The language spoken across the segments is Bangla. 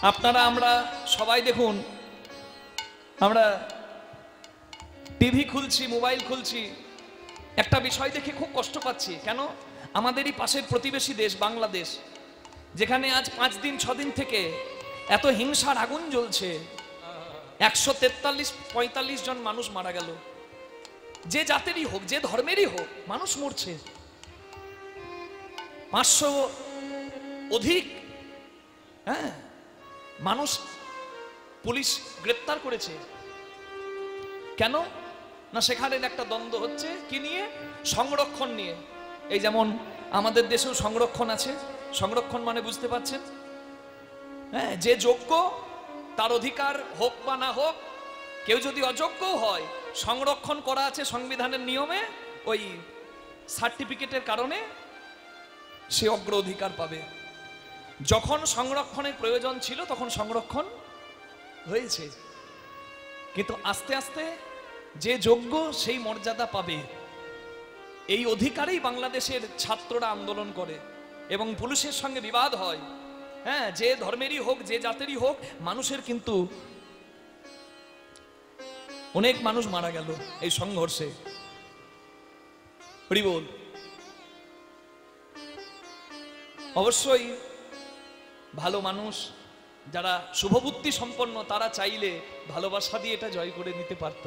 আপনারা আমরা সবাই দেখুন, আমরা টিভি খুলছি, মোবাইল খুলছি, একটা বিষয় দেখে খুব কষ্ট পাচ্ছি। কেন? আমাদেরই পাশের প্রতিবেশী দেশ বাংলাদেশ, যেখানে আজ 5 দিন 6 দিন থেকে এত হিংসার আগুন জ্বলছে, 143-45 জন মানুষ মারা গেল। যে জাতেরই হোক, যে ধর্মেরই হোক, মানুষ মরছে। 500 অধিক মানুষ পুলিশ গ্রেপ্তার করেছে। কেন না? সেখানে একটা দ্বন্দ্ব হচ্ছে কি নিয়ে? সংরক্ষণ নিয়ে। এই যেমন আমাদের দেশেও সংরক্ষণ আছে। সংরক্ষণ মানে বুঝতে পারছেন? হ্যাঁ, যে যোগ্য তার অধিকার হোক বা না হোক, কেউ যদি অযোগ্য হয়, সংরক্ষণ করা আছে সংবিধানের নিয়মে, ওই সার্টিফিকেটের কারণে সে অগ্রাধিকার পাবে। যখন সংরক্ষণের প্রয়োজন ছিল তখন সংরক্ষণ হয়েছে, কিন্তু আস্তে আস্তে যে যোগ্য সেই মর্যাদা পাবে, এই অধিকারেই বাংলাদেশের ছাত্ররা আন্দোলন করে এবং পুলিশের সঙ্গে বিবাদ হয়। হ্যাঁ, যে ধর্মেরই হোক, যে জাতেরই হোক, মানুষের কিন্তু অনেক মানুষ মারা গেল এই সংঘর্ষে। হরি বল। অবশ্যই ভালো মানুষ যারা শুভবুদ্ধি সম্পন্ন, তারা চাইলে ভালোবাসা দিয়ে এটা জয় করে নিতে পারত।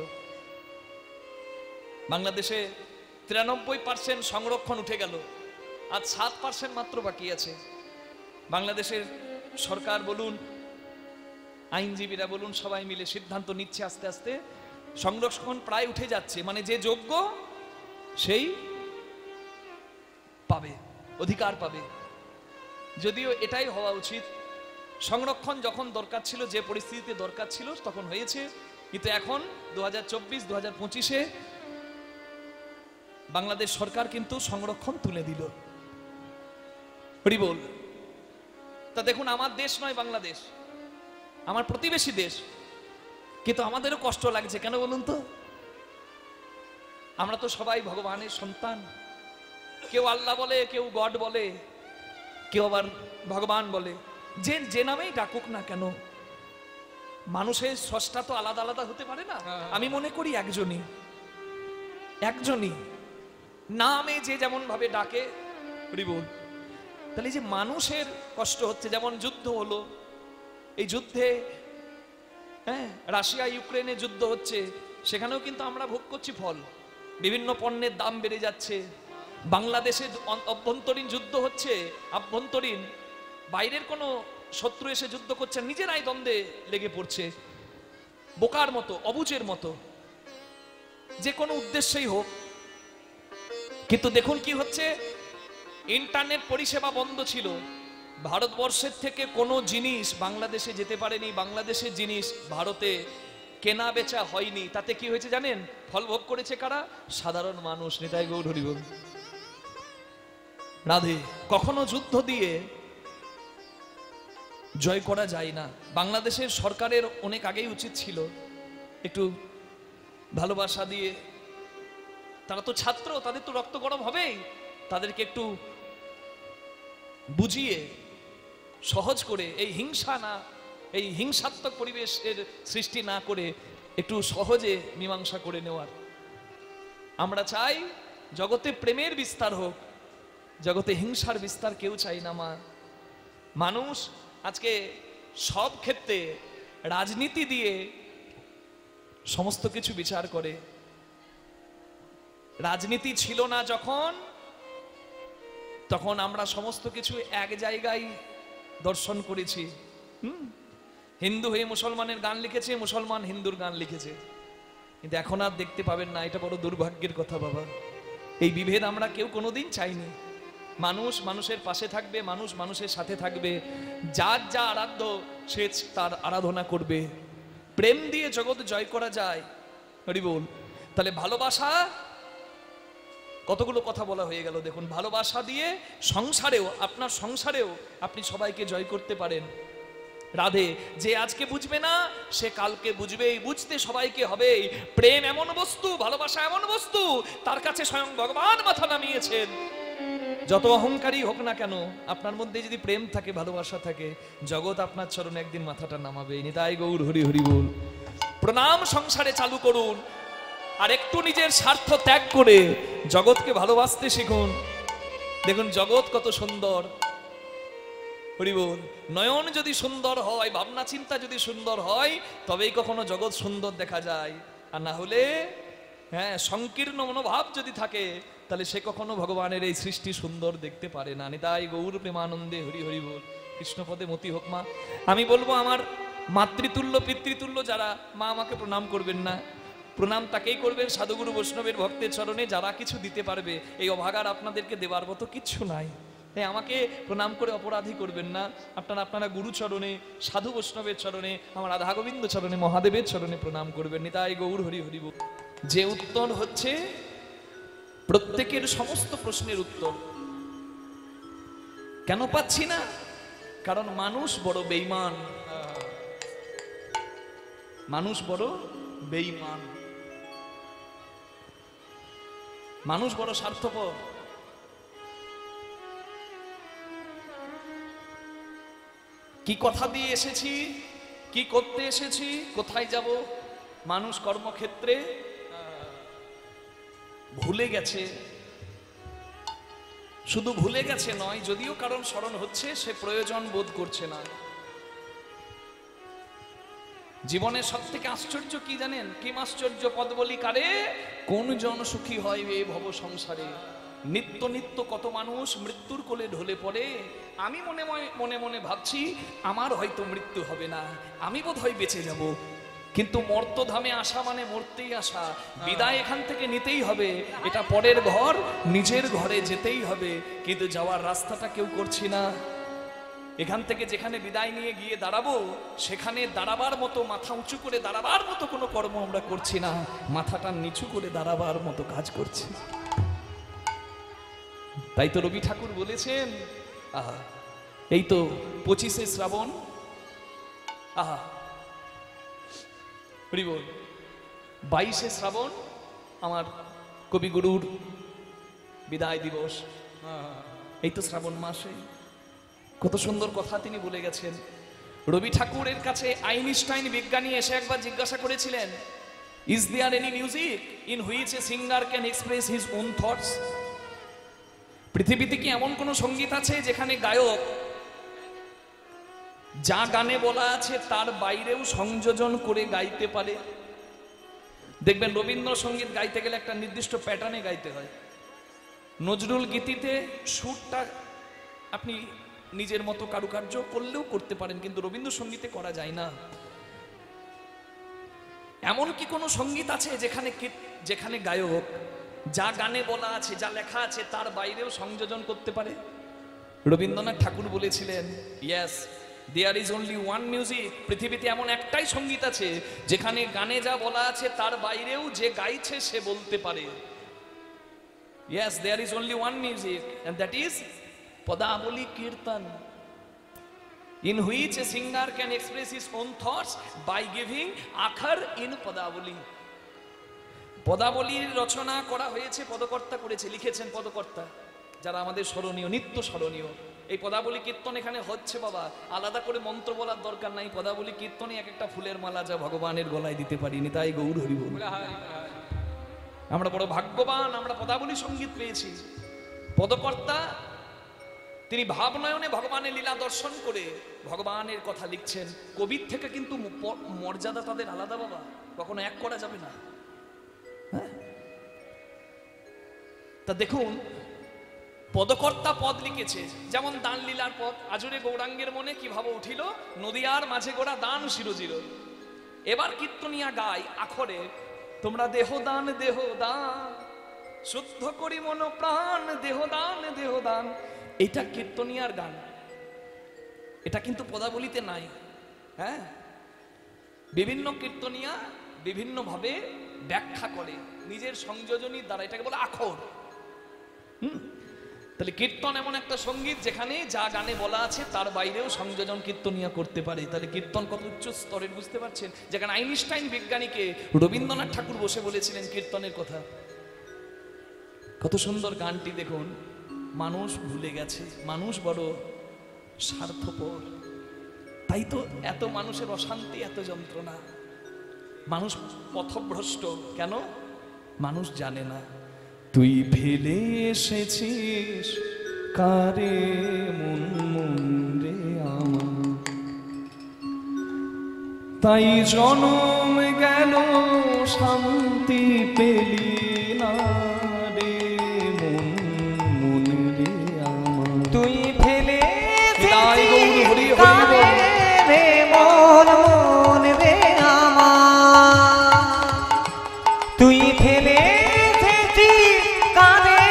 বাংলাদেশে 93% সংরক্ষণ উঠে গেল, আজ 7% মাত্র বাকি আছে। বাংলাদেশের সরকার বলুন, আইনজীবীরা বলুন, সবাই মিলে সিদ্ধান্ত নিচ্ছে আস্তে আস্তে সংরক্ষণ প্রায় উঠে যাচ্ছে। মানে যে যোগ্য সেই পাবে, অধিকার পাবে। যদিও এটাই হওয়া উচিত। সংরক্ষণ যখন দরকার ছিল, যে পরিস্থিতিতে দরকার ছিল তখন হয়েছে, কিন্তু এখন 2024-2025-এ বাংলাদেশ সরকার কিন্তু সংরক্ষণ তুলে দিল। হরি বল। তা দেখুন, আমার দেশ নয় বাংলাদেশ, আমার প্রতিবেশী দেশ, কিন্তু আমাদেরও কষ্ট লাগছে। কেন বলুন তো? আমরা তো সবাই ভগবানের সন্তান। কেউ আল্লাহ বলে, কেউ গড বলে, কেউ আবার ভগবান বলে। যে নামেই ডাকুক না কেন, মানুষের স্রষ্টা তো আলাদা আলাদা হতে পারে না। আমি মনে করি একজনই নামে যে যেমন ভাবে ডাকে। বল। তাহলে যে মানুষের কষ্ট হচ্ছে, যেমন যুদ্ধ হলো, এই যুদ্ধে রাশিয়া ইউক্রেনে যুদ্ধ হচ্ছে, সেখানেও কিন্তু আমরা ভোগ করছি ফল। বিভিন্ন পণ্যের দাম বেড়ে যাচ্ছে। বাংলাদেশে অভ্যন্তরীণ যুদ্ধ হচ্ছে, আভ্যন্তরীণ, বাইরের কোনো শত্রু এসে যুদ্ধ করছে, নিজেরাই দ্বন্দ্বে লেগে পড়ছে, বোকার মতো, অবুঝের মতো, যে কোনো উদ্দেশ্যেই হোক। কিন্তু দেখুন কি হচ্ছে, ইন্টারনেট পরিষেবা বন্ধ ছিল, ভারতবর্ষের থেকে কোনো জিনিস বাংলাদেশে যেতে পারেনি, বাংলাদেশের জিনিস ভারতে কেনা বেচা হয়নি। তাতে কি হয়েছে জানেন? ফল ভোগ করেছে কারা? সাধারণ মানুষ। নিতাই গৌর হরি বল। রাধে। কখনো যুদ্ধ দিয়ে জয় করা যায় না। বাংলাদেশের সরকারের অনেক আগেই উচিত ছিল একটু ভালোবাসা দিয়ে, তারা তো ছাত্র, তাদের তো রক্ত গরম হবেই, তাদেরকে একটু বুঝিয়ে সহজ করে, এই হিংসা না, এই হিংসাত্মক পরিবেশের সৃষ্টি না করে একটু সহজে মীমাংসা করে নেওয়ার। আমরা চাই জগতে প্রেমের বিস্তার হোক, জগতে হিংসার বিস্তার কেউ চাই না। মানুষ আজকে সব ক্ষেত্রে রাজনীতি দিয়ে সমস্ত কিছু বিচার করে। রাজনীতি ছিল না যখন, তখন আমরা সমস্ত কিছু এক জায়গায় দর্শন করেছি। হিন্দু হয়ে মুসলমানের গান লিখেছে, মুসলমান হিন্দুর গান লিখেছে, কিন্তু এখন আর দেখতে পাবেন না। এটা বড় দুর্ভাগ্যের কথা বাবা। এই বিভেদ আমরা কেউ কোনোদিন চাইনি। মানুষ মানুষের পাশে থাকবে, মানুষ মানুষের সাথে থাকবে, যার যা আরাধ্য সে তার আরাধনা করবে। প্রেম দিয়ে জগৎ জয় করা যায়। হরি বল। তাহলে ভালোবাসা, কতগুলো কথা বলা হয়ে গেল দেখুন। ভালোবাসা দিয়ে সংসারেও, আপনার সংসারেও আপনি সবাইকে জয় করতে পারেন। রাধে। যে আজকে বুঝবে না সে কালকে বুঝবেই, বুঝতে সবাইকে হবেই। প্রেম এমন বস্তু, ভালোবাসা এমন বস্তু, তার কাছে স্বয়ং ভগবান মাথা নামিয়েছেন। যত অহংকারী হোক না কেন, আপনার মধ্যে যদি প্রেম থাকে, ভালোবাসা থাকে, জগৎ আপনার চরণে একদিন মাথাটা নামাবে। নিতাই গৌর হরি হরি বল। প্রণাম সংসারে চালু করুন, আর একটু নিজের স্বার্থ ত্যাগ করে জগৎকে ভালোবাসতে শিখুন। দেখুন জগৎ কত সুন্দর, হরি বল। নয়ন যদি সুন্দর হয়, ভাবনা চিন্তা যদি সুন্দর হয়, তবেই কখনো জগৎ সুন্দর দেখা যায়। আর না হলে হ্যাঁ, সংকীর্ণ মনোভাব যদি থাকে, তাহলে সে কখনো ভগবানের এই সৃষ্টি সুন্দর দেখতে পারে না। নিতাই গৌর প্রেমানন্দে হরি হরি বল। কৃষ্ণপদে মতি হোক মা। আমি বলবো, আমার মাতৃতুল্য পিতৃতুল্য যারা মা, আমাকে প্রণাম করবেন না। প্রণাম তাকেই করবেন সাধুগুরু বৈষ্ণবের ভক্তের চরণে যারা কিছু দিতে পারবে। এই অভাগার আপনাদেরকে দেওয়ার মতো কিচ্ছু নাই। তাই আমাকে প্রণাম করে অপরাধী করবেন না। আপনারা গুরু চরণে, সাধু বৈষ্ণবের চরণে, আমার রাধা গোবিন্দ চরণে, মহাদেবের চরণে প্রণাম করবেন। নিতাই গৌর হরি হরি বল। যে উত্তর হচ্ছে প্রত্যেকের সমস্ত প্রশ্নের উত্তর। কেন পাচ্ছি না? কারণ মানুষ বড় বেঈমান। মানুষ বড় বেঈমান, মানুষ বড় স্বার্থপর। কি কথা দিয়ে এসেছি, কি করতে এসেছি, কোথায় যাব, মানুষ কর্মক্ষেত্রে ভুলে গেছে। শুধু ভুলে গেছে নয়, যদিও কারণ স্মরণ হচ্ছে, সে প্রয়োজন বোধ করছে না। জীবনের সব থেকে আশ্চর্য কি জানেন? কি আশ্চর্য? পদ বলি কারে, কোন জন সুখী হয় এই ভব সংসারে। নিত্য নিত্য কত মানুষ মৃত্যুর কোলে ঢলে পড়ে। আমি মনে মনে ভাবছি, আমার হয়তো মৃত্যু হবে না, আমি বোধহয় বেঁচে যাব। কিন্তু মর্তধামে আসা মানে মরতেই আসা। বিদায় এখান থেকে নিতেই হবে। এটা পরের ঘর, নিজের ঘরে যেতেই হবে। কিন্তু যাওয়ার রাস্তাটা কেউ করছি না। এখান থেকে যেখানে বিদায় নিয়ে গিয়ে দাঁড়াবো, সেখানে দাঁড়াবার মতো, মাথা উঁচু করে দাঁড়াবার মতো কোনো কর্ম আমরা করছি না। মাথাটা নিচু করে দাঁড়াবার মতো কাজ করছি। তাই তো রবি ঠাকুর বলেছেন, আহা, এই তো 25শে শ্রাবণ, আহা হরি বল, 22শে শ্রাবণ আমার কবিগুরুর বিদায় দিবস। এই তো শ্রাবণ মাসে কত সুন্দর কথা তিনি বলে গেছেন। রবি ঠাকুরের কাছে আইনস্টাইন বিজ্ঞানী এসে একবার জিজ্ঞাসা করেছিলেন, is there any music in which a singer can express his own thoughts? পৃথিবীতে কি এমন কোন সঙ্গীত আছে যেখানে গায়ক যা গানে বলা আছে তার বাইরেও সংযোজন করে গাইতে পারে? দেখবেন রবীন্দ্রসঙ্গীত গাইতে গেলে একটা নির্দিষ্ট প্যাটার্নে গাইতে হয়। নজরুল গীতিতে সুরটা আপনি নিজের মতো কারুকার্য করলেও করতে পারেন, কিন্তু রবীন্দ্রসঙ্গীতে করা যায় না। এমন কি কোনো সঙ্গীত আছে যেখানে গায়ক যা গানে বলা আছে, যা লেখা আছে তার বাইরেও সংযোজন করতে পারে? রবীন্দ্রনাথ ঠাকুর বলেছিলেন, yes there is only one music. পৃথিবীতে এমন একটাই সঙ্গীত আছে যেখানে গানে যা বলা আছে তার বাইরেও যে গাইছে সে বলতে পারে। Yes there is only one music and that is Padavali kirtan, in which a singer can express his own thoughts by giving আখর in পদাবলী। পদাবলীর রচনা করা হয়েছে, পদকর্তা করেছে, লিখেছেন পদকর্তা, যারা আমাদের স্মরণীয়, নিত্য স্মরণীয়। এই পদাবলী কীর্তন এখানে হচ্ছে বাবা, আলাদা করে মন্ত্র বলার দরকার নাই। পদাবলী কীর্তনে এক একটা ফুলের মালা যা ভগবানের গলায় দিতে পারি। নিতাই গৌর হরি বল। আমরা বড় ভাগ্যবান, আমরা পদাবলী সঙ্গীত পেয়েছি। পদকর্তা তিনি ভাবনয়নে ভগবানের লীলা দর্শন করে ভগবানের কথা লিখছেন। কবির থেকে কিন্তু মর্যাদা তাদের আলাদা বাবা, কখনো এক করা যাবে না। তা দেখুন, পদকর্তা পদ লিখেছে, যেমন দান লীলার পদ। আজরে গৌরাঙ্গের মনে কি ভাব উঠিল, নদিয়ার মাঝে গোড়া দান শিরোজির। এবার কীর্তনিয়া গায় আখরে, তোমরা দেহ দান দেহ দান, শুদ্ধ করি মন প্রাণ, দেহ দান দেহ দান। এটা কীর্তনিয়ার গান, এটা কিন্তু পদাবলীতে নাই। হ্যাঁ, বিভিন্ন কীর্তনিয়া বিভিন্ন ভাবে ব্যাখ্যা করে নিজের সংযোজনীর দ্বারা, এটাকে বলে আখর। তাহলে কীর্তন এমন একটা সঙ্গীত যেখানে যা গানে বলা আছে তার বাইরেও সংযোজন কীর্তনিয়া করতে পারে। তাহলে কীর্তন কত উচ্চ স্তরের, বুঝতে পারছেন? যেখানে আইনস্টাইন বিজ্ঞানীকে রবীন্দ্রনাথ ঠাকুর বসে বলেছিলেন কীর্তনের কথা। কত সুন্দর গানটি দেখুন। মানুষ ভুলে গেছে, মানুষ বড় স্বার্থপর। তাই তো এত মানুষের অশান্তি, এত যন্ত্রণা। মানুষ পথভ্রষ্ট কেন? মানুষ জানে না তুই ফেলে এসেছিস কারে মন মন রে আমার, তাই জনম গেল শান্তি পেলি না রে মন মন রে আমার। তুই ফেলে হরি হরি হরি রে মন মন রে আমার, তুই ফেলে কারে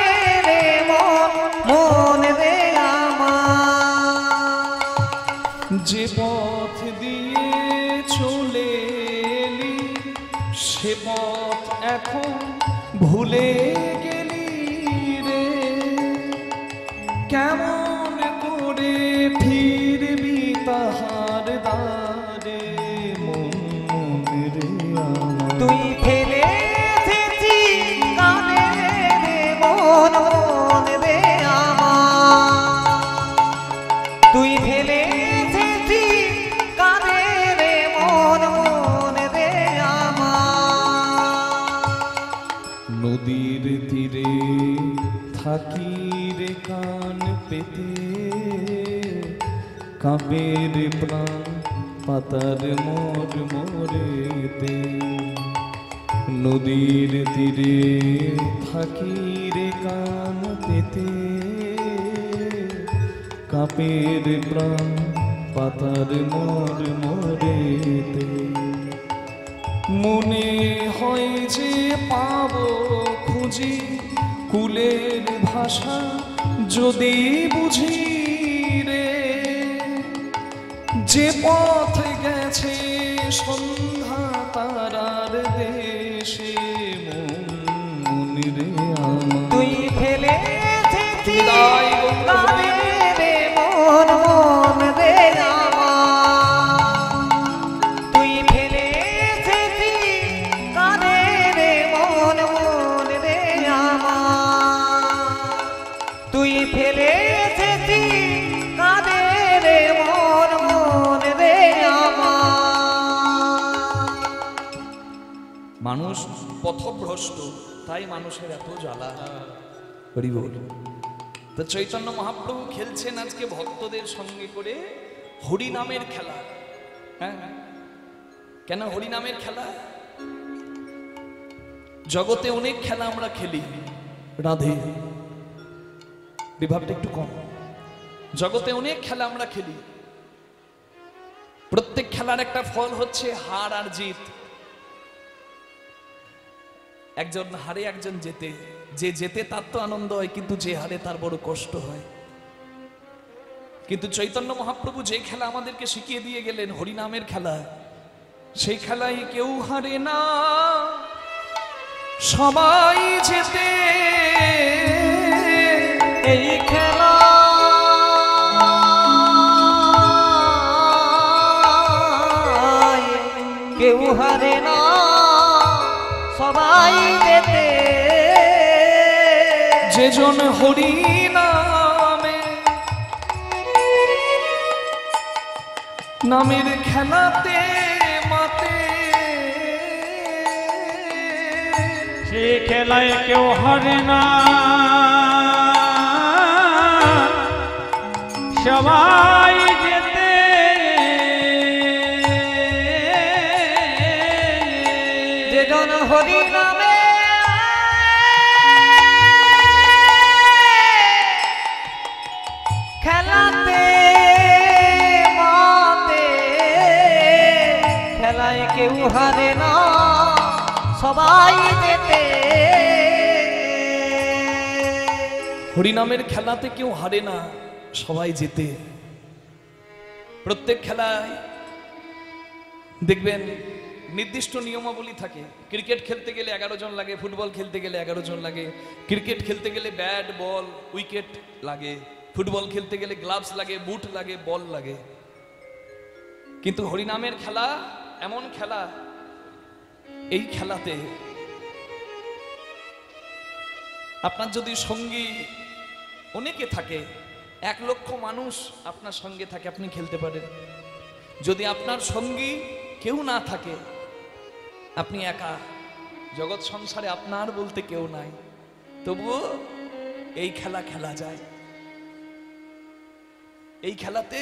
রে মন মন রে আমার। যে পথ দিয়ে চলে এলি সে পথ এখন ভুলে গেলি রে, কেমন করে ফিরবি তাহার দ্বারে মন মন রে আমার। তুই ফেলে কারে রে মন মন রে আমার, তুই ফেলে কারে রে মন মন রে আমার। নদীর তীরে থাকি রে কান পেতে, কাপের প্রাণ পাতার মোর মোরেতে। নদীর তীরে থাকি রে কান পেতে, কাপের প্রাণ পাতার মোর মোরেতে। মনে হয় যে পাবো খুঁজি কুলের ভাষা যদি বুঝি রে, যে পথ গেছে সন্ধ্যা তারার দেশে মন মন রে আমার। তুই ফেলে কারে রে মন মন রে আমার, তুই ফেলে কারে রে মন মন রে আমার, তুই ফেলে কারে রে মন মন রে আমার। মানুষ পথভ্রষ্ট, তাই মানুষের এত জ্বালা। হরি বল। তো চৈতন্য মহাপ্রভু খেলছেন আজকে ভক্তদের সঙ্গে করে হরি নামের খেলা। হ্যাঁ, কেন হরি নামের খেলা? জগতে অনেক খেলা আমরা খেলি, রাধে বিভাগটা একটু কম। জগতে অনেক খেলা আমরা খেলি, প্রত্যেক খেলার একটা ফল হচ্ছে হার আর জিত। একজন হারে একজন জেতে, যে জেতে তার তো আনন্দ হয়, কিন্তু যে হারে তার বড় কষ্ট হয়। কিন্তু চৈতন্য মহাপ্রভু যে খেলা আমাদেরকে শিখিয়ে দিয়ে গেলেন, হরিনামের খেলা, সেই খেলায় কেউ হারে না, সবাই জেতে। এই খেলা কেউ হারে না, সবাই জেতে। যেজন হরি নামে নামের খেলাতে মাতে, সে খেলায় কেউ হারে না, সবাই যেতে। যেজন হরি নামে খেলাতে মাতে, খেলায় কেউ হারে না, সবাই যেতে। হরিনামের খেলাতে কেউ হারে না, সবাই জেতে। প্রত্যেক খেলায় দেখবেন নির্দিষ্ট নিয়মাবলী থাকে। ক্রিকেট খেলতে গেলে 11 জন লাগে, ফুটবল খেলতে গেলে 11 জন লাগে। ক্রিকেট খেলতে গেলে ব্যাট বল উইকেট লাগে, ফুটবল খেলতে গেলে গ্লাভস লাগে, বুট লাগে, বল লাগে। কিন্তু হরিনামের খেলা এমন খেলা, এই খেলাতে আপনার যদি সঙ্গী অনেকে থাকে, 1 লক্ষ মানুষ আপনার সঙ্গে থাকে, আপনি খেলতে পারেন। যদি আপনার সঙ্গী কেউ না থাকে, আপনি একা, জগৎ সংসারে আপনার বলতে কেউ নাই, তবুও এই খেলা খেলা যায়। এই খেলাতে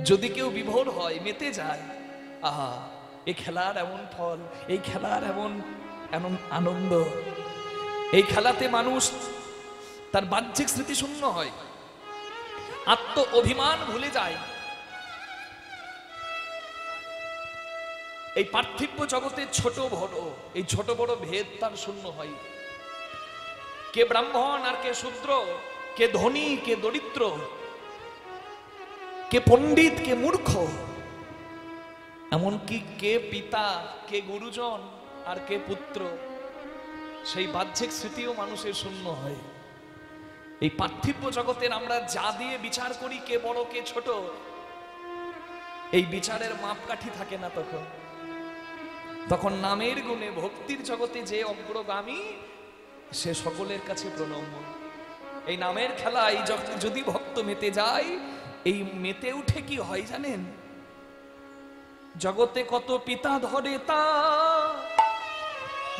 যদি কেউ বিভোর হয়, মেতে যায়, আহা, এই খেলার এমন ফল, এই খেলার এমন এমন আনন্দ। এই খেলাতে মানুষ তার বাহ্যিক স্মৃতি শূন্য হয়, আত্ম অভিমান ভুলে যায়। এই পার্থিব জগতে ছোট বড়, এই ছোট বড় ভেদ তার শূন্য হয়। কে ব্রাহ্মণ আর কে শূদ্র, কে ধনী কে দরিদ্র, কে পণ্ডিত কে মূর্খ, এমনকি কে পিতা কে গুরুজন আর কে পুত্র, সেই বাহ্যিক স্মৃতিও মানুষের শূন্য হয়। এই পার্থিব জগতের আমরা যা দিয়ে বিচার করি, কে বড় কে ছোট, এই বিচারের মাপকাঠি থাকে না। তখন নামের গুণে ভক্তির জগতে যে অগ্রগামী, সে সকলের কাছে প্রণম্য। এই নামের খেলায় যদি ভক্ত মেতে যায়, এই মেতে উঠে কি হয় জানেন? জগতে কত পিতা ধরে তা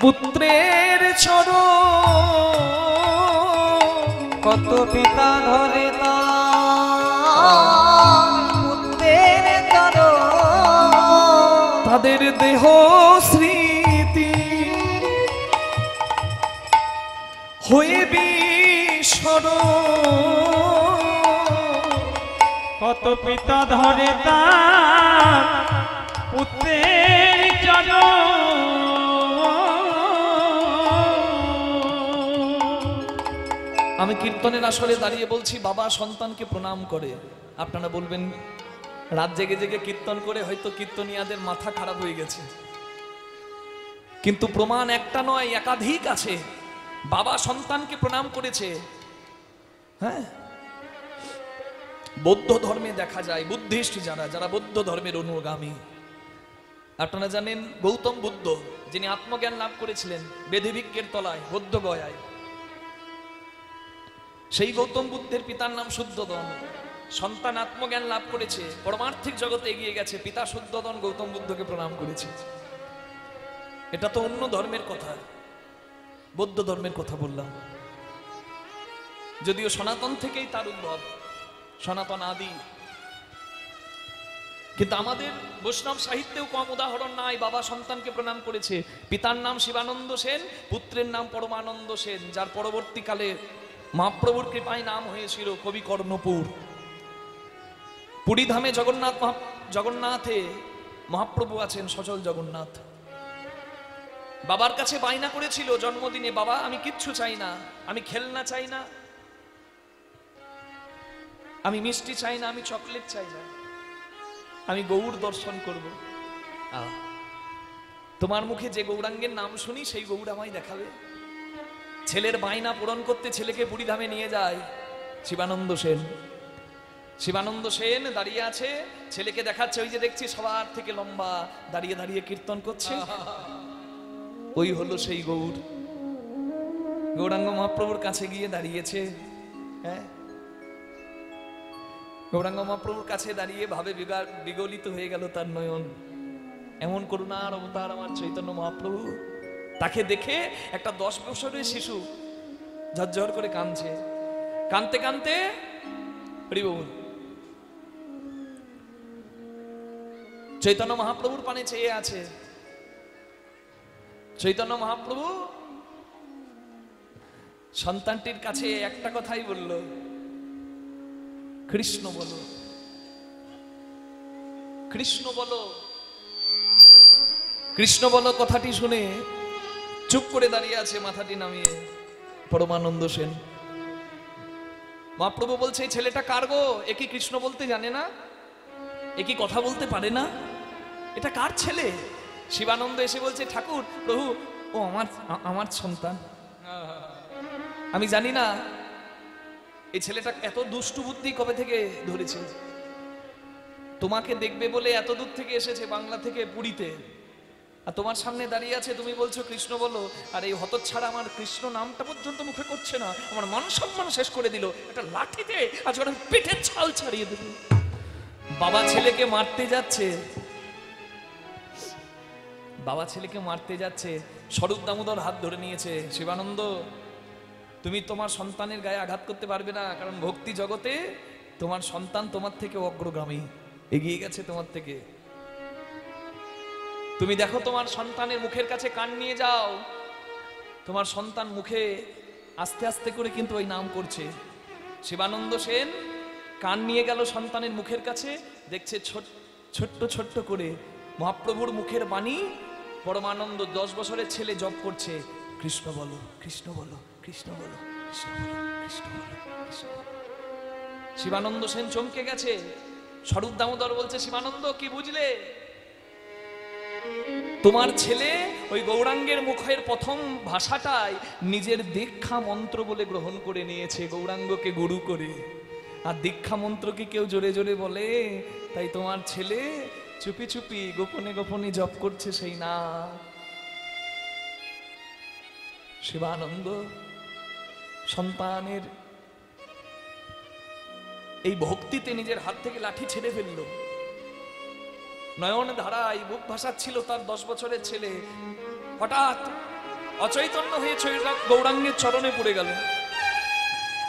পুত্রের চরণ, কত পিতা ধরে তা পুত্রের চরণ, তাদের দেহ স্মৃতি হয়ে বিস্মরণ। কত পিতা ধরে তার পুত্রের চরণ। আমি কীর্তনের আসলে দাঁড়িয়ে বলছি, বাবা সন্তানকে প্রণাম করে। আপনারা বলবেন রাত জেগে জেগে কীর্তন করে হয়তো কীর্তনিয়াদের মাথা খারাপ হয়ে গেছে, কিন্তু প্রমাণ একটা নয়, একাধিক আছে। বাবা সন্তানকে প্রণাম করেছে। হ্যাঁ, বৌদ্ধ ধর্মে দেখা যায়, বুদ্ধিস্ট যারা বৌদ্ধ ধর্মের অনুগামী, আপনারা জানেন গৌতম বুদ্ধ যিনি আত্মজ্ঞান লাভ করেছিলেন বেদভিক্ষের তলায় বৌদ্ধ গয়ায়, সেই গৌতম বুদ্ধের পিতার নাম শুদ্ধোদন। সন্তান আত্মজ্ঞান লাভ করেছে, পরমার্থিক জগতে এগিয়ে গেছে, পিতা শুদ্ধোদন গৌতম বুদ্ধকে প্রণাম করেছে। এটা তো অন্য ধর্মের কথা, বৌদ্ধ ধর্মের কথা বললাম, যদিও সনাতন থেকেই তার উদ্ভব, সনাতন আদি। কিন্তু আমাদের বৈষ্ণব সাহিত্যেও কম উদাহরণ নাই, বাবা সন্তানকে প্রণাম করেছে। পিতার নাম শিবানন্দ সেন, পুত্রের নাম পরমানন্দ সেন, যার পরবর্তীকালে মহাপ্রভুর কৃপায় নাম হয়েছিল কবি কর্ণপুর। পুরীধামে জগন্নাথে মহাপ্রভু আছেন সচল জগন্নাথ। বাবার কাছে বায়না করেছিল জন্মদিনে, বাবা আমি কিচ্ছু চাই না, আমি খেলনা চাই না, আমি মিষ্টি চাই না, আমি চকলেট চাই না, আমি গৌর দর্শন করব। তোমার মুখে যে গৌরাঙ্গের নাম শুনি সেই গৌর আমায় দেখাবে। ছেলের বায়না পূরণ করতে ছেলেকে পুরীধামে নিয়ে যায় শিবানন্দ সেন। শিবানন্দ সেন দাঁড়িয়ে আছে, ছেলেকে দেখাচ্ছে, ওই যে দেখছি সবার থেকে লম্বা, দাঁড়িয়ে দাঁড়িয়ে কীর্তন করছে, ওই হলো সেই গৌর। গৌরাঙ্গ মহাপ্রভুর কাছে গিয়ে দাঁড়িয়েছে। হ্যাঁ, গৌরাঙ্গ মহাপ্রভুর কাছে দাঁড়িয়ে ভাবে বিগলিত হয়ে গেল তার নয়ন। এমন করুণার অবতার আমার চৈতন্য মহাপ্রভু। তাকে দেখে একটা 10 বছরের শিশু ঝরঝর করে কাঁদছে। কাঁদতে কাঁদতে হরি বল চৈতন্য মহাপ্রভুর পানে চেয়ে আছে। চৈতন্য মহাপ্রভু সন্তানটির কাছে একটা কথাই বলল, কৃষ্ণ বলো, কৃষ্ণ বলো, কৃষ্ণ বলো। কথাটি শুনে চুপ করে দাঁড়িয়ে আছে মাথাটি নামিয়ে পরমানন্দ সেন। মহাপ্রভু বলছে, এই ছেলেটা কার গো? এ কি কৃষ্ণ বলতে জানে না? এ কি কথা বলতে পারে না? এটা কার ছেলে? শিবানন্দ এসে বলছে, ঠাকুর প্রভু ও আমার সন্তান। আমি জানি না এই ছেলেটা এত দুষ্টু বুদ্ধি কবে থেকে ধরেছে। তোমাকে দেখবে বলে এত দূর থেকে এসেছে, বাংলা থেকে পুরীতে। আর তোমার সামনে দাঁড়িয়ে আছে, তুমি বলছো কৃষ্ণ বলো, আর এই হতচ্ছাড়া আমার কৃষ্ণ নামটা পর্যন্ত মুখে করছে না, আমার মান সম্মান শেষ করে দিল, একটা লাঠিতে আজ ওর পেটের ছাল ছাড়িয়ে দেব। বাবা ছেলেকে মারতে যাচ্ছে, বাবা ছেলেকে মারতে যাচ্ছে, স্বরূপ দামোদর হাত ধরে নিয়েছে, শিবানন্দ তুমি তোমার সন্তানের গায়ে আঘাত করতে পারবে না, কারণ ভক্তি জগতে তোমার সন্তান তোমার থেকে অগ্রগামী, এগিয়ে গেছে তোমার থেকে। তুমি দেখো তোমার সন্তানের মুখের কাছে কান নিয়ে যাও, তোমার সন্তান মুখে আস্তে আস্তে করে কিন্তু ওই নাম করছে। শিবানন্দ সেন কান নিয়ে গেল সন্তানের মুখের কাছে, দেখছে ছোট্ট ছোট্ট করে মহাপ্রভুর মুখের বাণী পরমানন্দ 10 বছরের ছেলে জপ করছে, কৃষ্ণ বলো, কৃষ্ণ বলো, কৃষ্ণ বলো, কৃষ্ণ বলো, কৃষ্ণ বলো, কৃষ্ণ বলো। শিবানন্দ সেন চমকে গেছে। স্বরূপ দামোদর বলছে, শিবানন্দ কি বুঝলে? তোমার ছেলে ওই গৌরাঙ্গের মুখের প্রথম ভাষাটাই নিজের দীক্ষা মন্ত্র বলে গ্রহণ করে নিয়েছে, গৌরাঙ্গকে গুরু করে। আর দীক্ষা মন্ত্র কি কেউ জোরে জোরে বলে? তাই তোমার ছেলে চুপি চুপি গোপনে গোপনে জপ করছে সেই নাম। শিবানন্দ সন্তানের এই ভক্তিতে নিজের হাত থেকে লাঠি ছেড়ে ফেললো। নয়ন ধারায় বুক ভাসাচ্ছিল তার 10 বছরের ছেলে, হঠাৎ অচৈতন্য হয়ে গৌরাঙ্গের চরণে পড়ে গেল।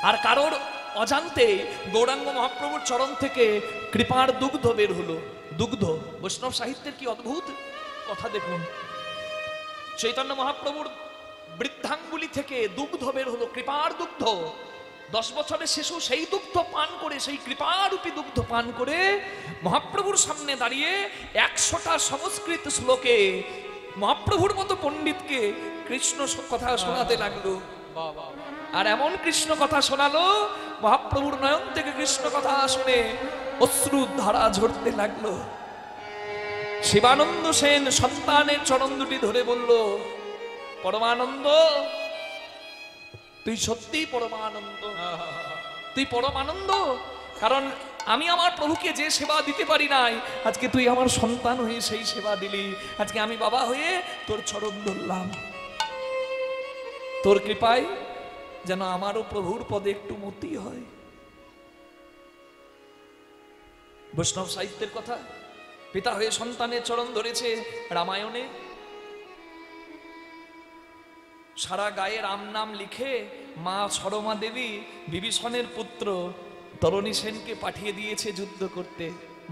আর কারোর অজান্তে গৌরাঙ্গ মহাপ্রভুর চরণ থেকে কৃপার দুগ্ধ বের হলো। দুগ্ধ, বৈষ্ণব সাহিত্যের কি অদ্ভুত কথা দেখুন। চৈতন্য মহাপ্রভুর বৃদ্ধাঙ্গুলি থেকে দুগ্ধ বের হলো, কৃপার দুগ্ধ। 10 বছরের শিশু সেই দুগ্ধ পান করে, সেই কৃপারূপী দুগ্ধ পান করে মহাপ্রভুর সামনে দাঁড়িয়ে 100টা সংস্কৃত শ্লোকে মহাপ্রভুর মতো পণ্ডিতকে কৃষ্ণ কথা শোনাতে লাগলো। আর এমন কৃষ্ণ কথা শোনালো, মহাপ্রভুর নয়ন থেকে কৃষ্ণ কথা শুনে অশ্রু ধারা ঝরতে লাগলো। শিবানন্দ সেন সন্তানের চরণ দুটি ধরে বলল, পরমানন্দ তুই সত্যি পরমানন্দ, তুই পরমানন্দ। কারণ আমি আমার প্রভুকে যে সেবা দিতে পারি নাই, আজকে তুই আমার সন্তান হয়ে সেই সেবা দিলি। আজকে আমি বাবা হয়ে তোর চরণ ধরলাম, তোর কৃপায় যেন আমারও প্রভুর পদে একটু মতি হয়। বৈষ্ণব সাহিত্যের কথা, পিতা হয়ে সন্তানের চরণ ধরেছে। রামায়ণে সারা গায়ে রাম নাম লিখে মা সরমা দেবী বিভীষণের পুত্র তরণী সেনকে পাঠিয়ে দিয়েছে যুদ্ধ করতে।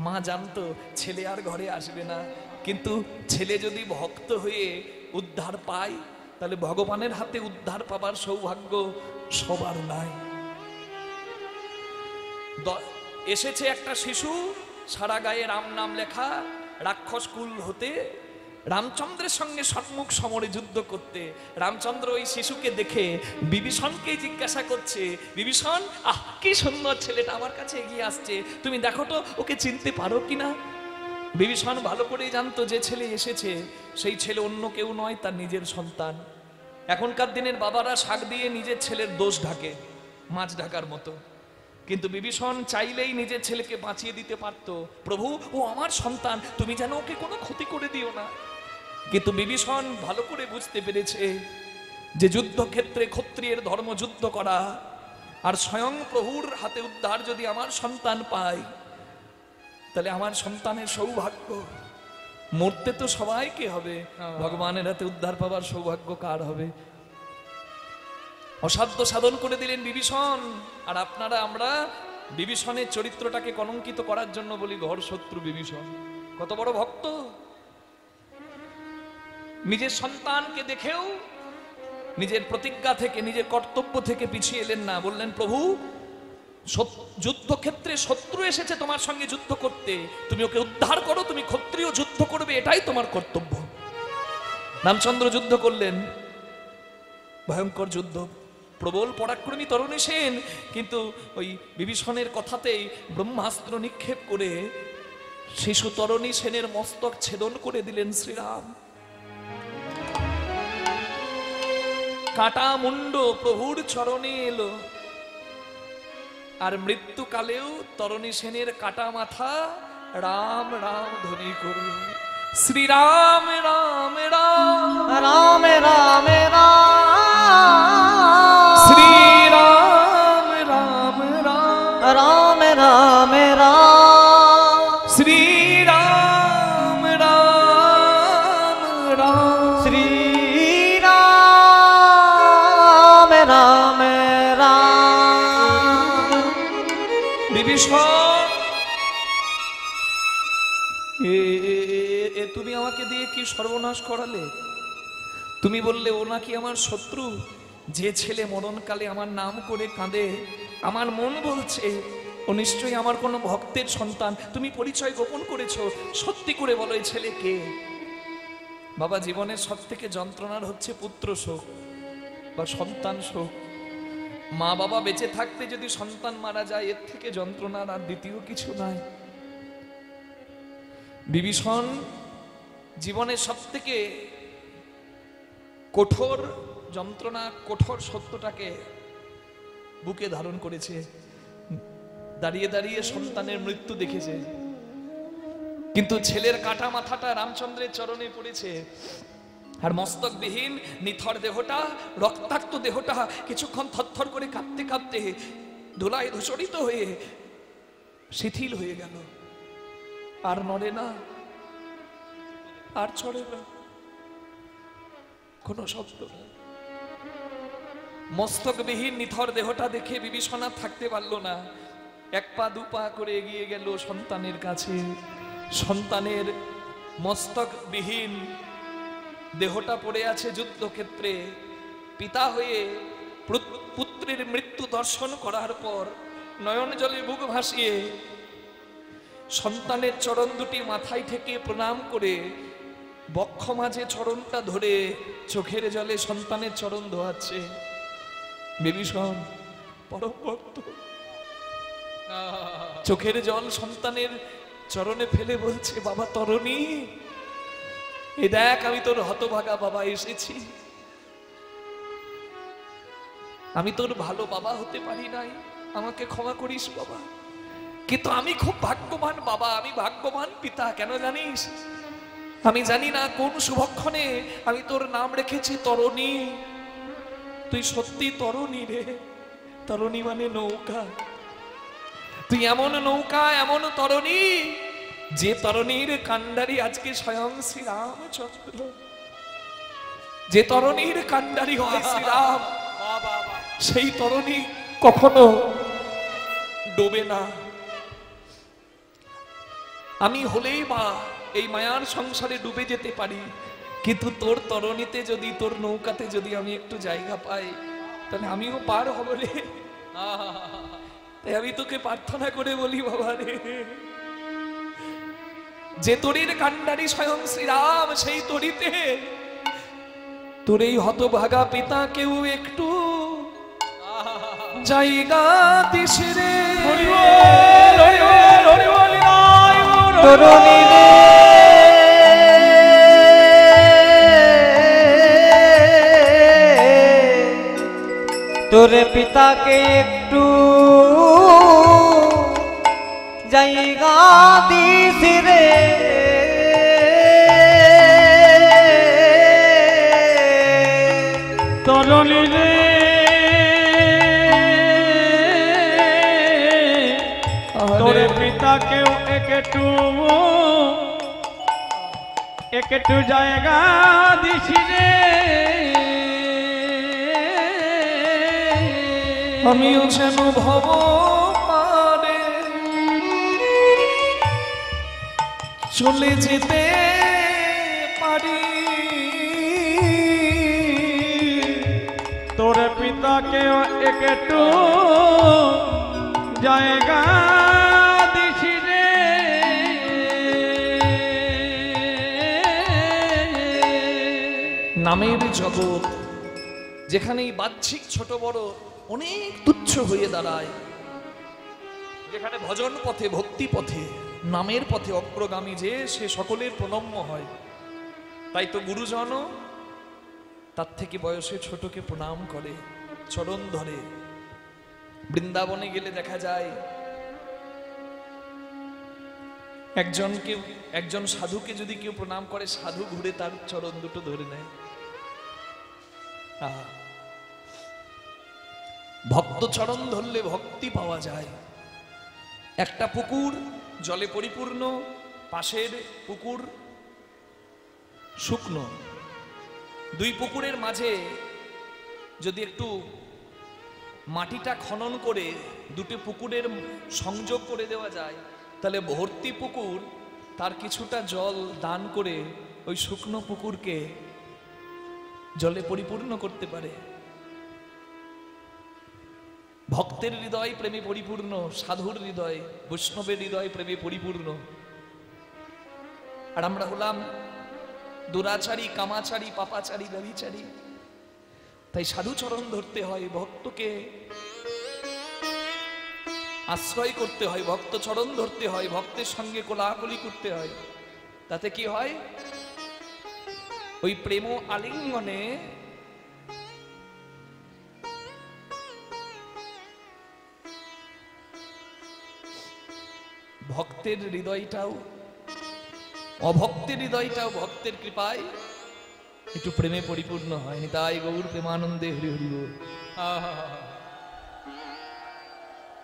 মা জানতো ছেলে আর ঘরে আসবে না, কিন্তু ছেলে যদি ভক্ত হয়ে উদ্ধার পায়, তাহলে ভগবানের হাতে উদ্ধার পাবার সৌভাগ্য সবার নাই। এসেছে একটা শিশু, সারা গায়ে রাম নাম লেখা, রাক্ষস কুল হতে রামচন্দ্রের সঙ্গে সম্মুখ সমরে যুদ্ধ করতে। রামচন্দ্র ওই শিশুকে দেখে বিভীষণকে জিজ্ঞাসা করছে, বিভীষণ কি সুন্দর ছেলেটা আমার কাছে এগিয়ে আসছে, তুমি দেখো তো ওকে চিনতে পারো কিনা। বিভীষণ ভালো করেই জানতো যে ছেলে এসেছে সেই ছেলে অন্য কেউ নয়, তার নিজের সন্তান। এখনকার দিনের বাবারা শাক দিয়ে নিজের ছেলের দোষ ঢাকে, মাছ ঢাকার মতো, কিন্তু বিভীষণ চাইলেই নিজের ছেলেকে বাঁচিয়ে দিতে পারত। প্রভু ও আমার সন্তান, তুমি যেন ওকে কোনো ক্ষতি করে দিও না। কিন্তু বিভীষণ ভালো করে বুঝতে পেরেছে যে যুদ্ধক্ষেত্রে ক্ষত্রিয়ের ধর্ম যুদ্ধ করা, আর স্বয়ং প্রভুর হাতে উদ্ধার যদি আমার সন্তান পায়, তাহলে আমার সন্তানের সৌভাগ্য। মরতে তো সবাইকে হবে, ভগবানের হাতে উদ্ধার পাবার সৌভাগ্য কার হবে? অসাধ্য সাধন করে দিলেন বিভীষণ। আর আপনারা আমরা বিভীষণের চরিত্রটাকে কলঙ্কিত করার জন্য বলি ঘর শত্রু বিভীষণ। কত বড় ভক্ত! নিজের সন্তানকে দেখেও নিজের প্রতিজ্ঞা থেকে, নিজের কর্তব্য থেকে পিছিয়ে এলেন না। বললেন, প্রভু যুদ্ধক্ষেত্রে শত্রু এসেছে তোমার সঙ্গে যুদ্ধ করতে, তুমি ওকে উদ্ধার করো, তুমি ক্ষত্রিয় যুদ্ধ করবে, এটাই তোমার কর্তব্য। রামচন্দ্র যুদ্ধ করলেন, ভয়ঙ্কর যুদ্ধ, প্রবল পরাক্রমী তরণী সেন, কিন্তু ওই বিভীষণের কথাতেই ব্রহ্মাস্ত্র নিক্ষেপ করে শিশু তরণী সেনের মস্তক ছেদন করে দিলেন শ্রীরাম। কাটা মুন্ড প্রভুর চরণে এলো, আর মৃত্যুকালেও তরণী সেনের কাটা মাথা রাম রাম ধ্বনি করল। শ্রী রাম রাম রাম রাম রাম রাম শ্রী রাম রাম রাম রাম রাম রাম শ্রী রাম রাম রাম শ্রী রাম রাম রাম বিভীষণ তুমি আমাকে দিয়ে কি সর্বনাশ করালে? তুমি বললে ও নাকি আমার শত্রু। যে ছেলে মরণকালে আমার নাম করে কাঁদে, আমার মন বলছে ও নিশ্চয়ই আমার কোনো ভক্তের সন্তান। তুমি পরিচয় গোপন করেছো, সত্যি করে বলো এই ছেলে কে? বাবা, জীবনের সব থেকে যন্ত্রণার হচ্ছে পুত্র শোক বা সন্তান শোক। মা বাবা বেঁচে থাকতে যদি সন্তান মারা যায়, এর থেকে যন্ত্রণার আর দ্বিতীয় কিছু নাই। বিভীষণ জীবনের সব থেকে কঠোর যন্ত্রণা, কঠোর সত্যটাকে বুকে ধারণ করেছে। দাঁড়িয়ে দাঁড়িয়ে সন্তানের মৃত্যু দেখেছে, কিন্তু ছেলের কাটা মাথাটা রামচন্দ্রের চরণে পড়েছে। আর মস্তকবিহীন নিথর দেহটা, রক্তাক্ত দেহটা কিছুক্ষণ থরথর করে কাঁপতে কাঁপতে ধুলায় ধূসরিত হয়ে শিথিল হয়ে গেল। আর নড়ে না, আর চড়ে না, কোন শব্দ না। মস্তকবিহীন নিথর দেহটা দেখে বিভীষণ আর থাকতে পারল না। এক পা দু পা করে এগিয়ে গেল সন্তানের কাছে। সন্তানের মস্তকবিহীন দেহটা পড়ে আছে যুদ্ধক্ষেত্রে। পিতা হয়ে পুত্রের মৃত্যু দর্শন করার পর নয়ন জলে বুক ভাসিয়ে সন্তানের চরণ দুটি মাথায় থেকে প্রণাম করে বক্ষ মাঝে চরণটা ধরে চোখের জলে সন্তানের চরণ ধোয়াচ্ছে। বিভীষণ পরম ভক্ত, চোখের জল সন্তানের চরণে ফেলে বলছে, বাবা তরণী, এই দেখ আমি তোর হতভাগা বাবা এসেছি। আমি তোর ভালো বাবা হতে পারি নাই, আমাকে ক্ষমা করিস বাবা। কিন্তু আমি খুব ভাগ্যবান বাবা, আমি ভাগ্যবান পিতা। কেন জানিস? আমি জানি না কোন শুভক্ষণে আমি তোর নাম রেখেছি তরণী। তুই সত্যি তরণী রে। তরণী মানে নৌকা। তুই এমন নৌকা, এমন তরণী, যে তরণীর কান্ডারি আজকে স্বয়ং শ্রী রামচন্দ্র। যে তরণীর কান্ডারি হয় শ্রীরাম, সেই তরণী কখনো ডোবে না। আমি হলেই বা এই মায়ার সংসারে ডুবে যেতে পারি, কিন্তু তোর তরণীতে যদি, তোর নৌকাতে যদি আমি একটু জায়গা পাই, তাহলে আমিও পার হব রে। তাই আমি তোকে প্রার্থনা করে বলি বাবা রে, যে তরীর কান্ডারি স্বয়ং শ্রীরাম, সেই তরীতে তোর এই হতভাগা পিতাকেও একটু জায়গা দিস রে। তরুণী রে, তোর পিতাকে একটু জায়গা দিস রে। তরণী রে, তোর পিতাকেও একটু জায়গা দিস রে। আমিও যেন ভব পারে চলে যেতে পারি। তোর পিতাকেও একটু জায়গা দিস রে। নামের জগৎ, যেখানেই বাহ্যিক ছোট বড় অনেক তুচ্ছ হয়ে দাঁড়ায়, যেখানে ভজন পথে, ভক্তি পথে, নামের পথে অগ্রগামী যে, সে সকলের প্রণম্য হয়। তাই তো গুরুজন তার থেকে বয়সে ছোটকে প্রণাম করে, চরণ ধরে। বৃন্দাবনে গেলে দেখা যায় একজন সাধুকে যদি কেউ প্রণাম করে, সাধু ঘুরে তার চরণ দুটো ধরে নেয়। ভক্ত চরণ ধরলে ভক্তি পাওয়া যায়। একটা পুকুর জলে পরিপূর্ণ, পাশের পুকুর শুকনো, দুই পুকুরের মাঝে যদি একটু মাটিটা খনন করে দুটো পুকুরের সংযোগ করে দেওয়া যায়, তাহলে ভর্তি পুকুর তার কিছুটা জল দান করে ওই শুকনো পুকুরকে জলে পরিপূর্ণ করতে পারে। ভক্তের হৃদয় প্রেমে পরিপূর্ণ, সাধুর হৃদয়, বৈষ্ণবের হৃদয় প্রেমে পরিপূর্ণ। আর আমরা হলাম দুরাচারী, কামাচারী, পাপাচারী, ব্যভিচারী। তাই সাধু চরণ ধরতে হয়, ভক্তকে আশ্রয় করতে হয়, ভক্ত চরণ ধরতে হয়, ভক্তের সঙ্গে কোলাকুলি করতে হয়। তাতে কি হয়? ওই প্রেম আলিঙ্গনে ভক্তের হৃদয়টাও, অভক্তের হৃদয়টাও ভক্তের কৃপায় একটু প্রেমে পরিপূর্ণ হয়নি। তাই গৌর প্রেমানন্দে হরি হরি বল।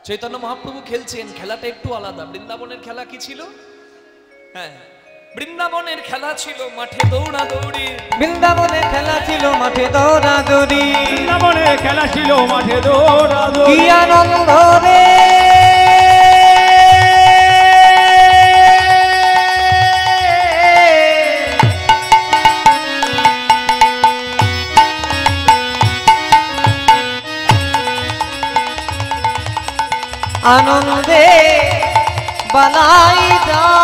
চৈতন্য মহাপ্রভু খেলছেন, খেলাটা একটু আলাদা। বৃন্দাবনের খেলা কি ছিল? হ্যাঁ, বৃন্দাবনের খেলা ছিল মাঠে দৌড়া দৌড়ি। বৃন্দাবনের খেলা ছিল মাঠে দৌড়া দৌড়ি। বৃন্দাবনের খেলা ছিল মাঠে দৌড়া দৌড়ি। কি আনন্দ রে আনন্দে বালাই যায়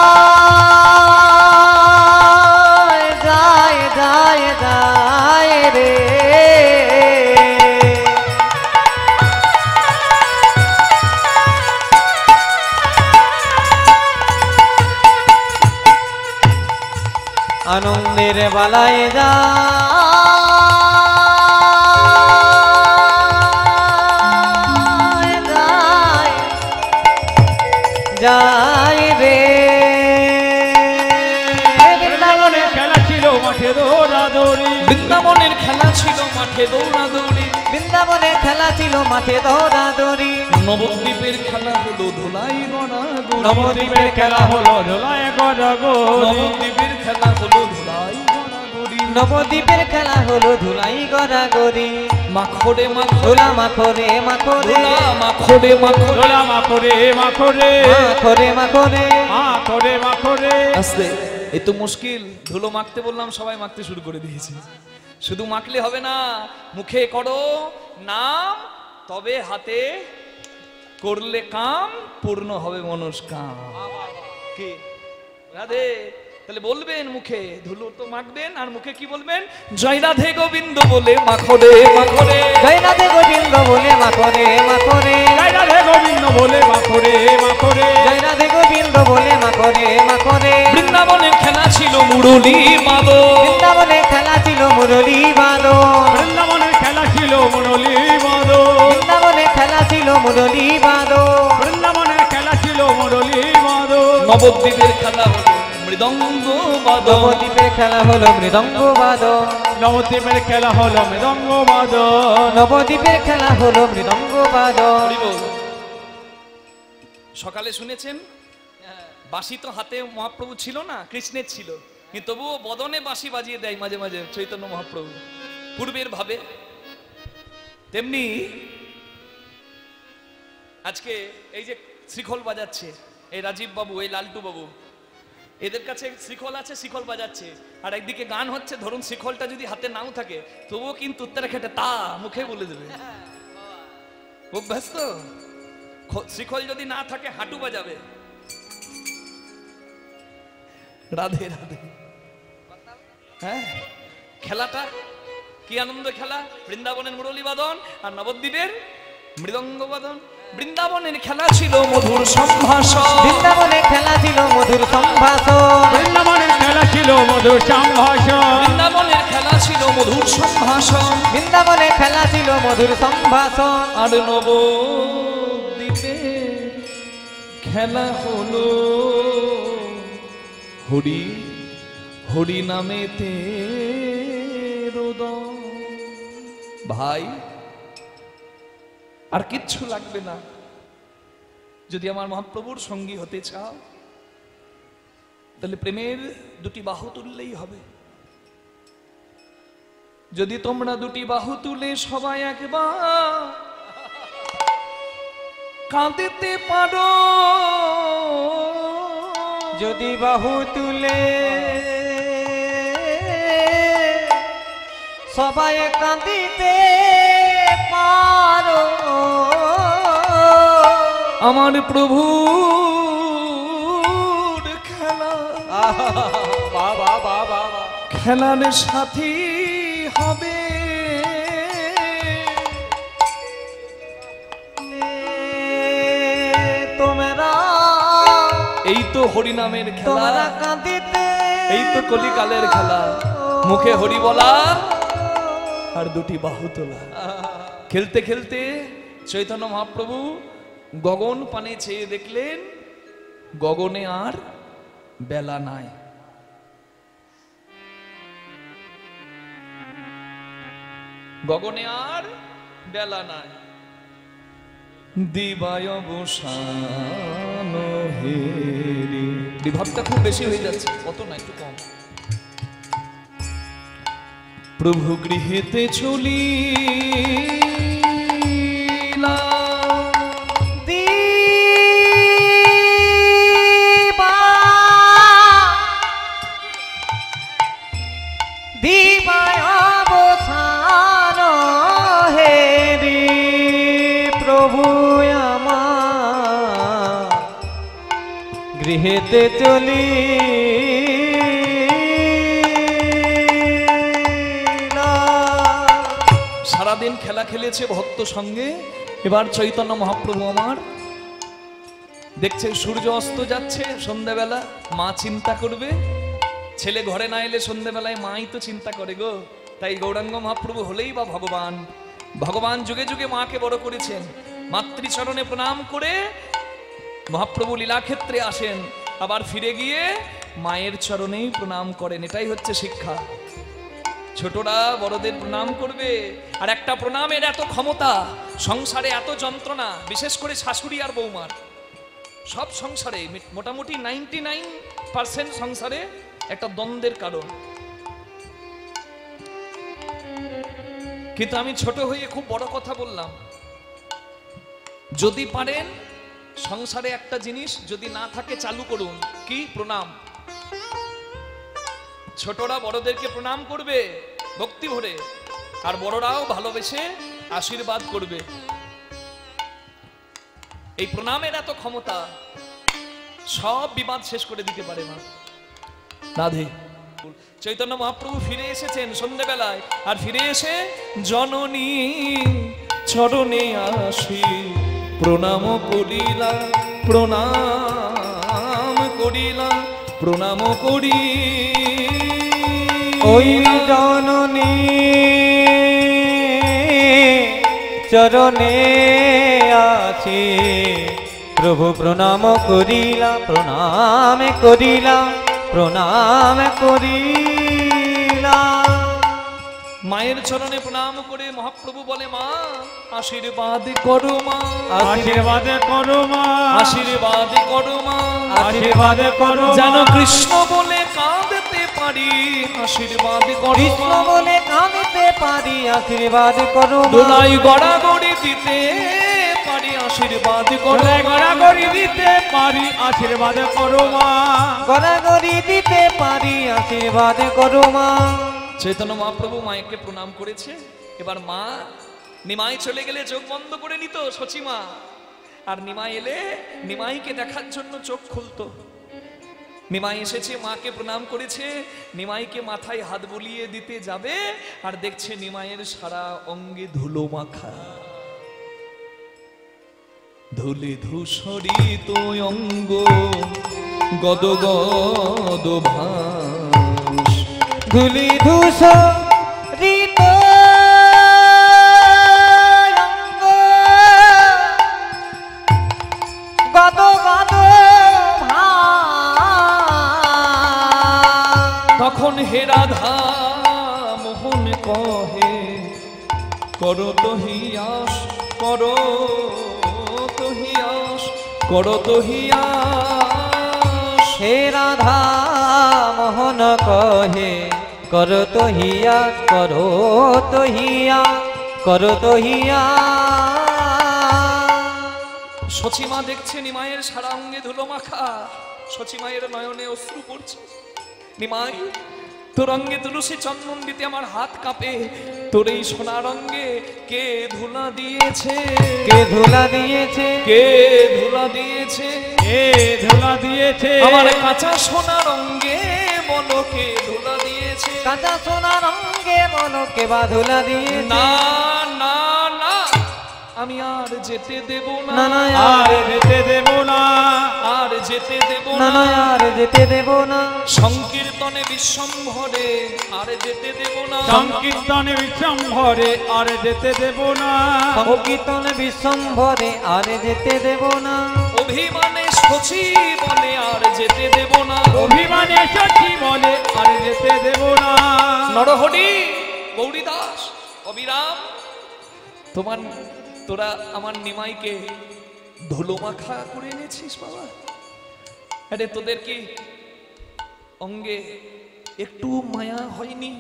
যায় যায় যায় রে। আনন্দের বালাই যায় রে। বৃন্দাবনের খেলা ছিল মাঠে দৌড়া দৌড়ি। বৃন্দাবনের খেলা ছিল মাঠে দৌড়া দৌড়ি। বৃন্দাবনের খেলা ছিল মাঠে দৌড়া দৌড়ি। নবদ্বীপের খেলা হলো ধুলাই গড়া গড়ি। নবদ্বীপের খেলা হলো ধুলাই গড়া গড়ি। নবদ্বীপের খেলা হলো ধুলাই গড়া গড়ি। নবদ্বীপের খেলা হলো ধুলাই গড়া গড়ি। মাখরে মাখরে ধুলা মাখরে মাখরে মাখরে মাখরে দোলা মাখরে মাখরে মাখরে মাখরে মাখরে মাখরে। আস্তে, এই তো মুশকিল। ধুলো মাখতে বললাম, সবাই মাখতে শুরু করে দিয়েছে। শুধু মাখলে হবে না, মুখে করো নাম, তবে হাতে করলে কাম, পূর্ণ হবে মনস্কাম। কি রাধে? তাহলে বলবেন মুখে, ধুলো তো মাখবেন, আর মুখে কি বলবেন? জয় রাধে গোবিন্দ বলে মাখরে মাখরে। জয় রাধে গোবিন্দ বলে মাখরে মাখরে। জয় রাধে গোবিন্দ বলে মাখরে মাখরে। জয় রাধে গোবিন্দ বলে মাখরে মাখরে। বৃন্দাবনের খেলা ছিল মুরলী মাদো। বৃন্দাবনের খেলা ছিল মুরলী বাদো। বৃন্দাবনের খেলা ছিল মুরলী বাদো। বৃন্দাবনের খেলা ছিল মুরলী বাদো। বৃন্দাবনের খেলা ছিল মুরলী বাদো। নবদ্বীপের খেলা হলো মৃদঙ্গ বাদন। নবদ্বীপের খেলা হলো মৃদঙ্গ বাদন। নবদ্বীপের খেলা হলো মৃদঙ্গ বাদন। নবদ্বীপের খেলা হলো মৃদঙ্গ বাদন। হরি বল। সকালে শুনেছেন, বাঁশি তো হাতে মহাপ্রভু ছিল না, কৃষ্ণের ছিল, কিন্তু তবুও বদনে বাঁশি বাজিয়ে দেয় মাঝে মাঝে চৈতন্য মহাপ্রভু, পূর্বের ভাবে। তেমনি আজকে এই যে শ্রীখল বাজাচ্ছে এই রাজীব বাবু, এই লালটু বাবু, এদের কাছে শ্রীখল আছে, শ্রীখল বাজাচ্ছে, আর একদিকে গান হচ্ছে। ধরুন শ্রীখলটা যদি হাতে নাও থাকে, তবুও কিন্তু উত্তরে খেটে তা মুখে বলে দেবে। অভ্যাস তো। শ্রীখল যদি না থাকে হাঁটু বাজাবে। রাধে রাধে। হ্যাঁ, খেলাটা কি আনন্দ খেলা! বৃন্দাবনের মুরলী বাদন আর নবদ্বীপের মৃদঙ্গ বাদন। বৃন্দাবনের খেলা ছিল মধুর সম্ভাষণ। বৃন্দাবনের খেলা ছিল মধুর সম্ভাষণ। বৃন্দাবনের খেলা ছিল মধুর সম্ভাষণ। বৃন্দাবনের খেলা ছিল মধুর সম্ভাষণ। বৃন্দাবনের খেলা ছিল মধুর সম্ভাষণ। আর নবদ্বীপের খেলা হলো হরি হরি নামেতে রোদন। ভাই আর কিচ্ছু লাগবে না, যদি আমার মহাপ্রভুর সঙ্গী হতে চাও তাহলে প্রেমের দুটি বাহু তুললেই হবে। যদি তোমরা দুটি বাহু তুলে সবাই একবার কাঁদিতে পারো, যদি বাহু তুলে সবাই কাঁদিতে পারো, আমার প্রভুর খেলা বাবা বাবা খেলার সাথী হবে। তোমরা এই তো হরিনামের খেলা, তোমরা কাঁদিতে, এই তো কলিকালের খেলা, মুখে হরি বলা আর দুটি বাহু তোলা। খেলতে খেলতে চৈতন্য মহাপ্রভু গগন পানে চেয়ে দেখলেন গগনে আর বেলা নাই। গগনে আর বেলা নাই। দিবায় অবসান হেরি, বিভাবটা খুব বেশি হয়ে যাচ্ছে, কত না একটু কম। প্রভু গৃহেতে চলি গৃহেতে চলি সারাদিন খেলা খেলেছে ভক্ত সঙ্গে। এবার চৈতন্য মহাপ্রভু আমার দেখছে সূর্য অস্ত যাচ্ছে সন্ধ্যাবেলা, মা চিন্তা করবে, ছেলে ঘরে না এলে সন্ধ্যাবেলায় মাই তো চিন্তা করে গো। তাই গৌরাঙ্গ মহাপ্রভু হলেই বা ভগবান, ভগবান যুগে যুগে মাকে বড় করেছেন। মাতৃচরণে প্রণাম করে মহাপ্রভু লীলাক্ষেত্রে আসেন, আবার ফিরে গিয়ে মায়ের চরণেই প্রণাম করেন। এটাই হচ্ছে শিক্ষা। ছোটরা বড়দের প্রণাম করবে। আর একটা প্রণামের এত ক্ষমতা, সংসারে এত যন্ত্রণা, বিশেষ করে শাশুড়ি আর বৌমার, সব সংসারে মোটামুটি 99% সংসারে একটা দ্বন্দ্বের কারণ। কিন্তু আমি ছোট হয়ে খুব বড় কথা বললাম, যদি পারেন সংসারে একটা জিনিস যদি না থাকে চালু করুন, কি? প্রণাম। ছোটরা বড়দেরকে প্রণাম করবে ভক্তি ভরে, আর বড়রাও ভালোবেসে আশীর্বাদ করবে। এই প্রণামের এত ক্ষমতা, সব বিবাদ শেষ করে দিতে পারে মা। রাধে। চৈতন্য মহাপ্রভু ফিরে এসেছেন সন্ধ্যেবেলায়, আর ফিরে এসে জননী চরণে আসি প্রণাম করিলা, প্রণাম করিলা, প্রণাম করি। ওই জননী চরণে আছি প্রভু প্রণাম করিলা, প্রণাম করিলা, প্রণাম করিলা। মায়ের চরণে প্রণাম করে মহাপ্রভু বলে, মা আশীর্বাদ করো মা, আশীর্বাদ করো মা, আশীর্বাদ করো মা, আশীর্বাদ করো যেন কৃষ্ণ বলে কাঁদতে পারি, আশীর্বাদ করো কৃষ্ণ মা, বলে কাঁদতে পারি, আশীর্বাদ করো মা। দোলাই গড়াগড়ি দিতে পারি, আশীর্বাদ করো, গড়াগড়ি দিতে পারি, আশীর্বাদ করো মা, গড়াগড়ি দিতে পারি, আশীর্বাদ করো মা। চৈতন্য মহাপ্রভু মায়েকে প্রণাম করেছে। এবার মা নিমাই চলে গেলে চোখ বন্ধ করে নিত সচিমা, আর নিমাই এলে নিমাইকে দেখার জন্য চোখ খুলতো। নিমাই এসেছে, মাকে প্রণাম করেছে, নিমাইকে মাথায় হাত বুলিয়ে দিতে যাবে, আর দেখছে নিমাইয়ের সারা অঙ্গে ধুলো মাখা, ধুলি ধূসরিত অঙ্গ গদ গদ ভাস, ধুলি ধূসরিত অঙ্গ গদ গদ ভাস, তখন হে রাধা মোহন কহে করো তো হিয়াস করো তো হিয়াস করো তো হিয়াস। হে রাধা মোহন কহে করো তো হিয়া করো তো হিয়া করো তো হিয়া। সচিমা দেখছে নিমাইয়ের সারা অঙ্গে ধুলো মাখা, সচিমায়ের নয়নে অশ্রু পড়ছে। নিমাই তোর অঙ্গে তুলসী চন্দন দিতে আমার হাত কাঁপে, তোর এই সোনার অঙ্গে কে ধুলা দিয়েছে, কে ধুলা দিয়েছে, কে ধুলা দিয়েছে, কে ধুলা দিয়েছে আমার কাঁচা সোনার অঙ্গে বলো কে ধুলা দিয়েছে। কাঁচা সোনার অঙ্গে বলো কে বা ধুলা দিয়েছে। না না না আমি আর যেতে দেব না, না না আর যেতে দেব না, আর যেতে দেব না না, না আর যেতে দেব না। সংকীর্তনে বিশ্বম্ভরে আর যেতে দেব না, সংকীর্তনে বিশ্বম্ভরে আর যেতে দেব না, সংকীর্তন বিশ্বম্ভরে আর যেতে দেব না। অভিমানে শচী বলে আর যেতে দেব না, অভিমানে সখী বলে আর যেতে দেব না। নরহরি গৌরীদাস অবিরাম তোরা আমার নিমাইকে ধুলো মাখা করে এনেছিস বাবা। আরে তোদের কি অঙ্গে একটু মায়া হয়নি?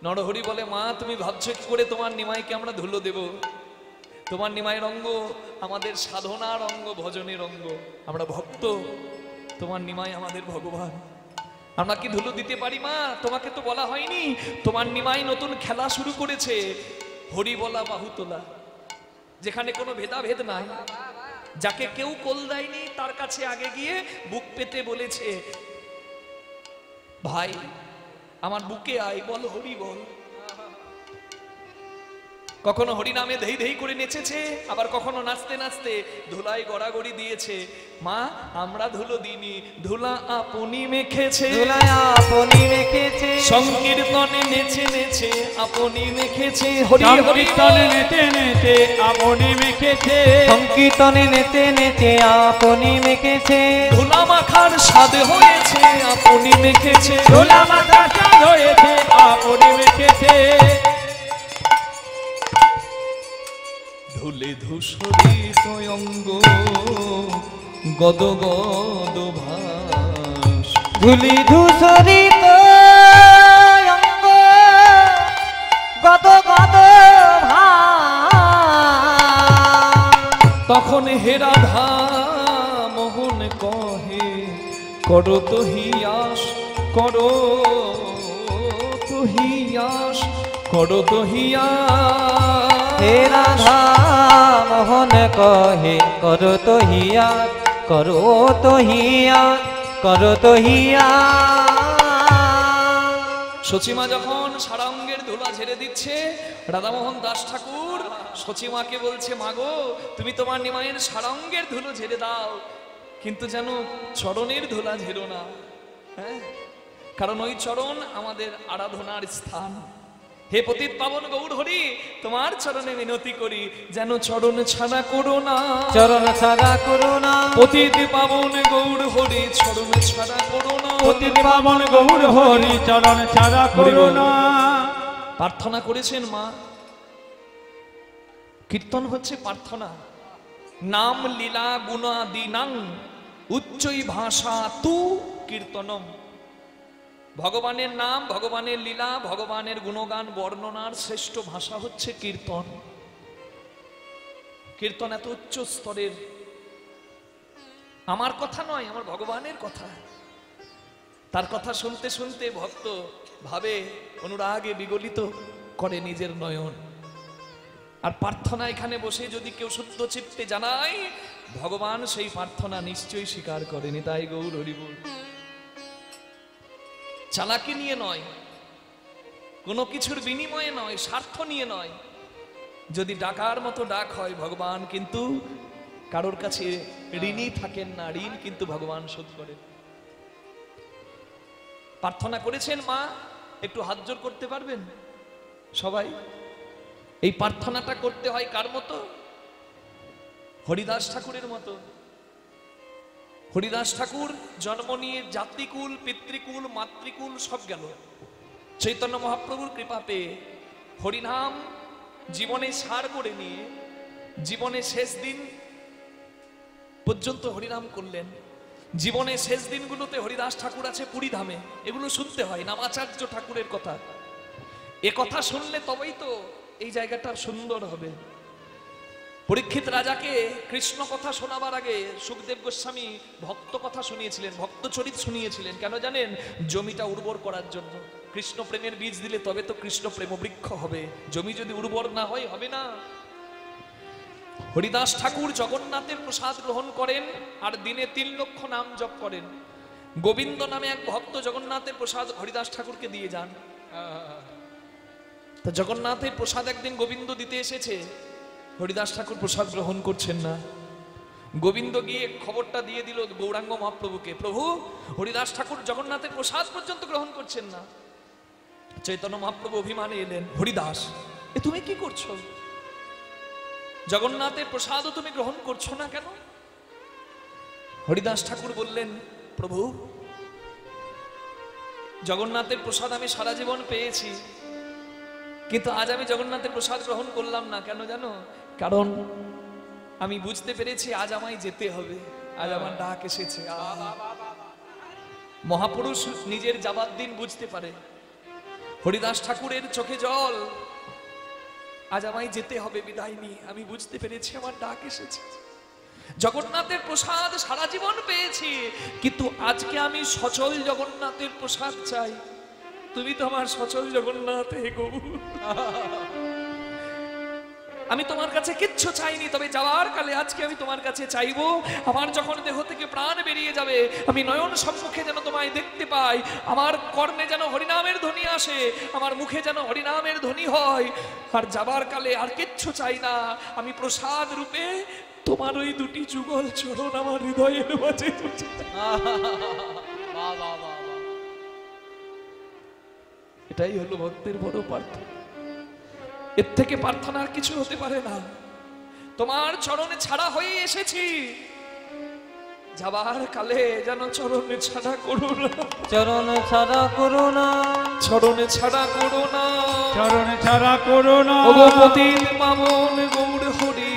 নরহরি বলে মা তুমি ভাবছো কি করে তোমার নিমাইকে আমরা ধুলো দেব? তোমার নিমাইয়ের অঙ্গ আমাদের সাধনার অঙ্গ, ভজনের অঙ্গ, আমরা ভক্ত, তোমার নিমাই আমাদের ভগবান, আমরা কি ধুলো দিতে পারি মা? তোমাকে তো বলা হয়নি তোমার নিমাই নতুন খেলা শুরু করেছে, হরি বলা বাহু তোলা, যেখানে কোনো ভেদাভেদ নাই, যাকে কেউ কোল দেয়নি তার কাছে আগে গিয়ে বুক পেতে বলেছে ভাই আমার বুকে আয়, বল হরি বল। কখনো হরি নামে ধেই ধেই করে নেচেছে, আবার কখনো নাচতে নাচতে ধুলায় গড়াগড়ি দিয়েছে। মা আমরা ধুলো দিইনি, ধুলা আপনি মেখেছে, ধুলা আপনি মেখেছে, সংকীর্তনে নেচে নেচে আপনি মেখেছে, হরি হরি সংকীর্তনে নেচে নেচে আপনি মেখেছে, সংকীর্তনে নেচে নেচে আপনি মেখেছে। ধুলা মাখার স্বাদ হয়েছে আপনি মেখেছে, ধুলা মাথা চাঁদ হয়েছে আপনি মেখেছে। ধুলে ধূসরিত অঙ্গ গদ গদ ভাস, ধুলি ধূসরিত অঙ্গ গদ গদ ভাস। তখন হে রাধা মোহন কহে করো তো হিয়াস করো তো হিয়াস করো তো হিয়াস। হে রাধা মোহন কহে করো তো হিয়া করো তো হিয়া করো তো হিয়া। সচিমা যখন সারা অঙ্গের ধুলা ঝেড়ে দিচ্ছে, রাধামোহন দাস ঠাকুর সচিমাকে বলছে মাগো তুমি তোমার নিমাইয়ের সারা অঙ্গের ধুলো ঝেড়ে দাও, কিন্তু যেন চরণের ধুলা ঝেড়ো না, হ্যাঁ, কারণ ওই চরণ আমাদের আরাধনার স্থান। হে পতিত পাবন গৌর হরি তোমার চরণে মিনতি করি, যেন চরণ ছাড়া করো না, চরণ ছাড়া করো না। পতিত পাবন গৌর হরি চরণ ছাড়া করো না, পতিত পাবন গৌর হরি চরণ ছাড়া করো না। প্রার্থনা করেছেন মা, কীর্তন হচ্ছে প্রার্থনা। নাম লীলা গুণাদিনাং উচ্চই ভাষা তু কীর্তনম। ভগবানের নাম, ভগবানের লীলা, ভগবানের গুণগান বর্ণনার শ্রেষ্ঠ ভাষা হচ্ছে কীর্তন। কীর্তন এত উচ্চ স্তরের, আমার কথা নয়, আমার ভগবানের কথা। তার কথা শুনতে শুনতে ভক্ত ভাবে অনুরাগে বিগলিত করে নিজের নয়ন। আর প্রার্থনা এখানে বসে যদি কেউ শুদ্ধ চিত্তে জানায়, ভগবান সেই প্রার্থনা নিশ্চয়ই স্বীকার করেনি। তাই গৌর হরি বল, চালাকি নিয়ে নয়, কোনো কিছুর বিনিময়ে নয়, স্বার্থ নিয়ে নয়। যদি ডাকার মতো ডাক হয়, ভগবান কিন্তু কারোর কাছে ঋণী থাকেন না, ঋণ কিন্তু ভগবান শোধ করেন। প্রার্থনা করেছেন মা, একটু হাত জোড় করতে পারবেন সবাই? এই প্রার্থনাটা করতে হয় কার মতো? হরিদাস ঠাকুরের মতো। হরিদাস ঠাকুর জন্ম নিয়ে জাতিকুল, পিতৃকুল, মাতৃকুল সব গেল। চৈতন্য মহাপ্রভুর কৃপা পেয়ে হরিনাম জীবনে সার করে নিয়ে জীবনে শেষ দিন পর্যন্ত হরিনাম করলেন। জীবনে শেষ দিনগুলোতে হরিদাস ঠাকুর আছে পুরী ধামে। এগুলো শুনতে হয়, নামাচার্য ঠাকুরের কথা। এ কথা শুনলে তবেই তো এই জায়গাটা সুন্দর হবে। পরীক্ষিত রাজাকে কৃষ্ণ কথা শোনাবার আগে সুখদেব গোস্বামী ভক্ত কথা শুনিয়েছিলেন, ভক্ত চরিত শুনিয়েছিলেন। কেন জানেন? জমিটা উর্বর করার জন্য। কৃষ্ণ প্রেমের বীজ দিলে তবে তো কৃষ্ণ প্রেম বৃক্ষ হবে। জমি যদি উর্বর না হয়, হবে না। হরিদাস ঠাকুর জগন্নাথের প্রসাদ গ্রহণ করেন আর দিনে 3 লক্ষ নাম জপ করেন। গোবিন্দ নামে এক ভক্ত জগন্নাথের প্রসাদ হরিদাস ঠাকুরকে দিয়ে যান। তা জগন্নাথের প্রসাদ একদিন গোবিন্দ দিতে এসেছে, হরিদাস ঠাকুর প্রসাদ গ্রহণ করছেন না। গোবিন্দ গিয়ে খবরটা দিয়ে দিল গৌরাঙ্গ মহাপ্রভুকে, প্রভু হরিদাস ঠাকুর জগন্নাথের প্রসাদ পর্যন্ত গ্রহণ করছেন না। চৈতন্য মহাপ্রভু অভিমানে এলেন, হরিদাস এ তুমি কি করছো? জগন্নাথের প্রসাদও তুমি গ্রহণ করছো না কেন? হরিদাস ঠাকুর বললেন, প্রভু জগন্নাথের প্রসাদ আমি সারা জীবন পেয়েছি, কিন্তু আজ আমি জগন্নাথের প্রসাদ গ্রহণ করলাম না। কেন জানো? কারণ আমি বুঝতে পেরেছি আজ আমায় যেতে হবে, আজ আমার ডাক এসেছে। মহাপুরুষ নিজের যাবার দিন বুঝতে পারে। হরিদাস ঠাকুরের চোখে জল, আজ আমায় যেতে হবে, বিদায় নিয়ে আমি বুঝতে পেরেছি আমার ডাক এসেছে। জগন্নাথের প্রসাদ সারা জীবন পেয়েছি, কিন্তু আজকে আমি সচল জগন্নাথের প্রসাদ চাই। তুমি তো আমার সচল জগন্নাথ হে গো। আমি তোমার কাছে কিচ্ছু চাইনি, তবে যাওয়ার কালে আজকে আমি তোমার কাছে চাইবো, আমার যখন দেহ থেকে প্রাণ বেরিয়ে যাবে আমি নয়ন সম্মুখে যেন তোমায় দেখতে পাই, আমার কর্ণে যেন হরিনামের ধ্বনি আসে, আমার মুখে যেন হরিনামের ধ্বনি হয়। আর যাবার কালে আর কিচ্ছু চাই না, আমি প্রসাদ রূপে তোমার ওই 2টি যুগল চরণ আমার হৃদয়ের মাঝে। এটাই হলো ভক্তের বড় প্রার্থনা। এর থেকে প্রার্থনা আর কিছু হতে পারে না। তোমার চরণে ছাড়া হয়ে এসেছি, যাবার কালে যেন চরণে ছাড়া করো না, চরণ ছাড়া করো না, চরণে ছাড়া করো না, চরণে ছাড়া করো না। ভগবতীর পাবন গৌর হরি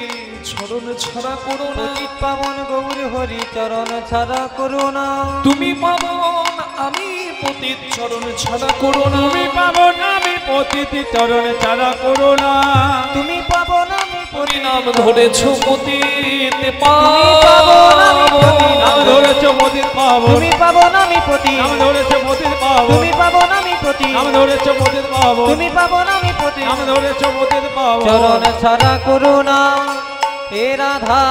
চরণে ছাড়া করো না। পতিত পাবন গৌর হরি চরণ ছাড়া করো না। তুমি পাবন আমি পতিত চরণে ছাড়া করো না। তুমি পাবন আমি পতিত চরণে ছাড়া করো না। তুমি পাবন আমি তুমি নাম ধরেছো পতিত নাম ধরেছো পতিত পাবন। তুমি পাবন আমি পতি, নাম ধরেছো পতিত পাবন। তুমি পাবন আমি পতি, নাম ধরেছো পতিত পাবন। তুমি পাবন আমি পতি, নাম ধরেছো পতিত পাবন। চরণ ছাড়া করো না। হে রাধা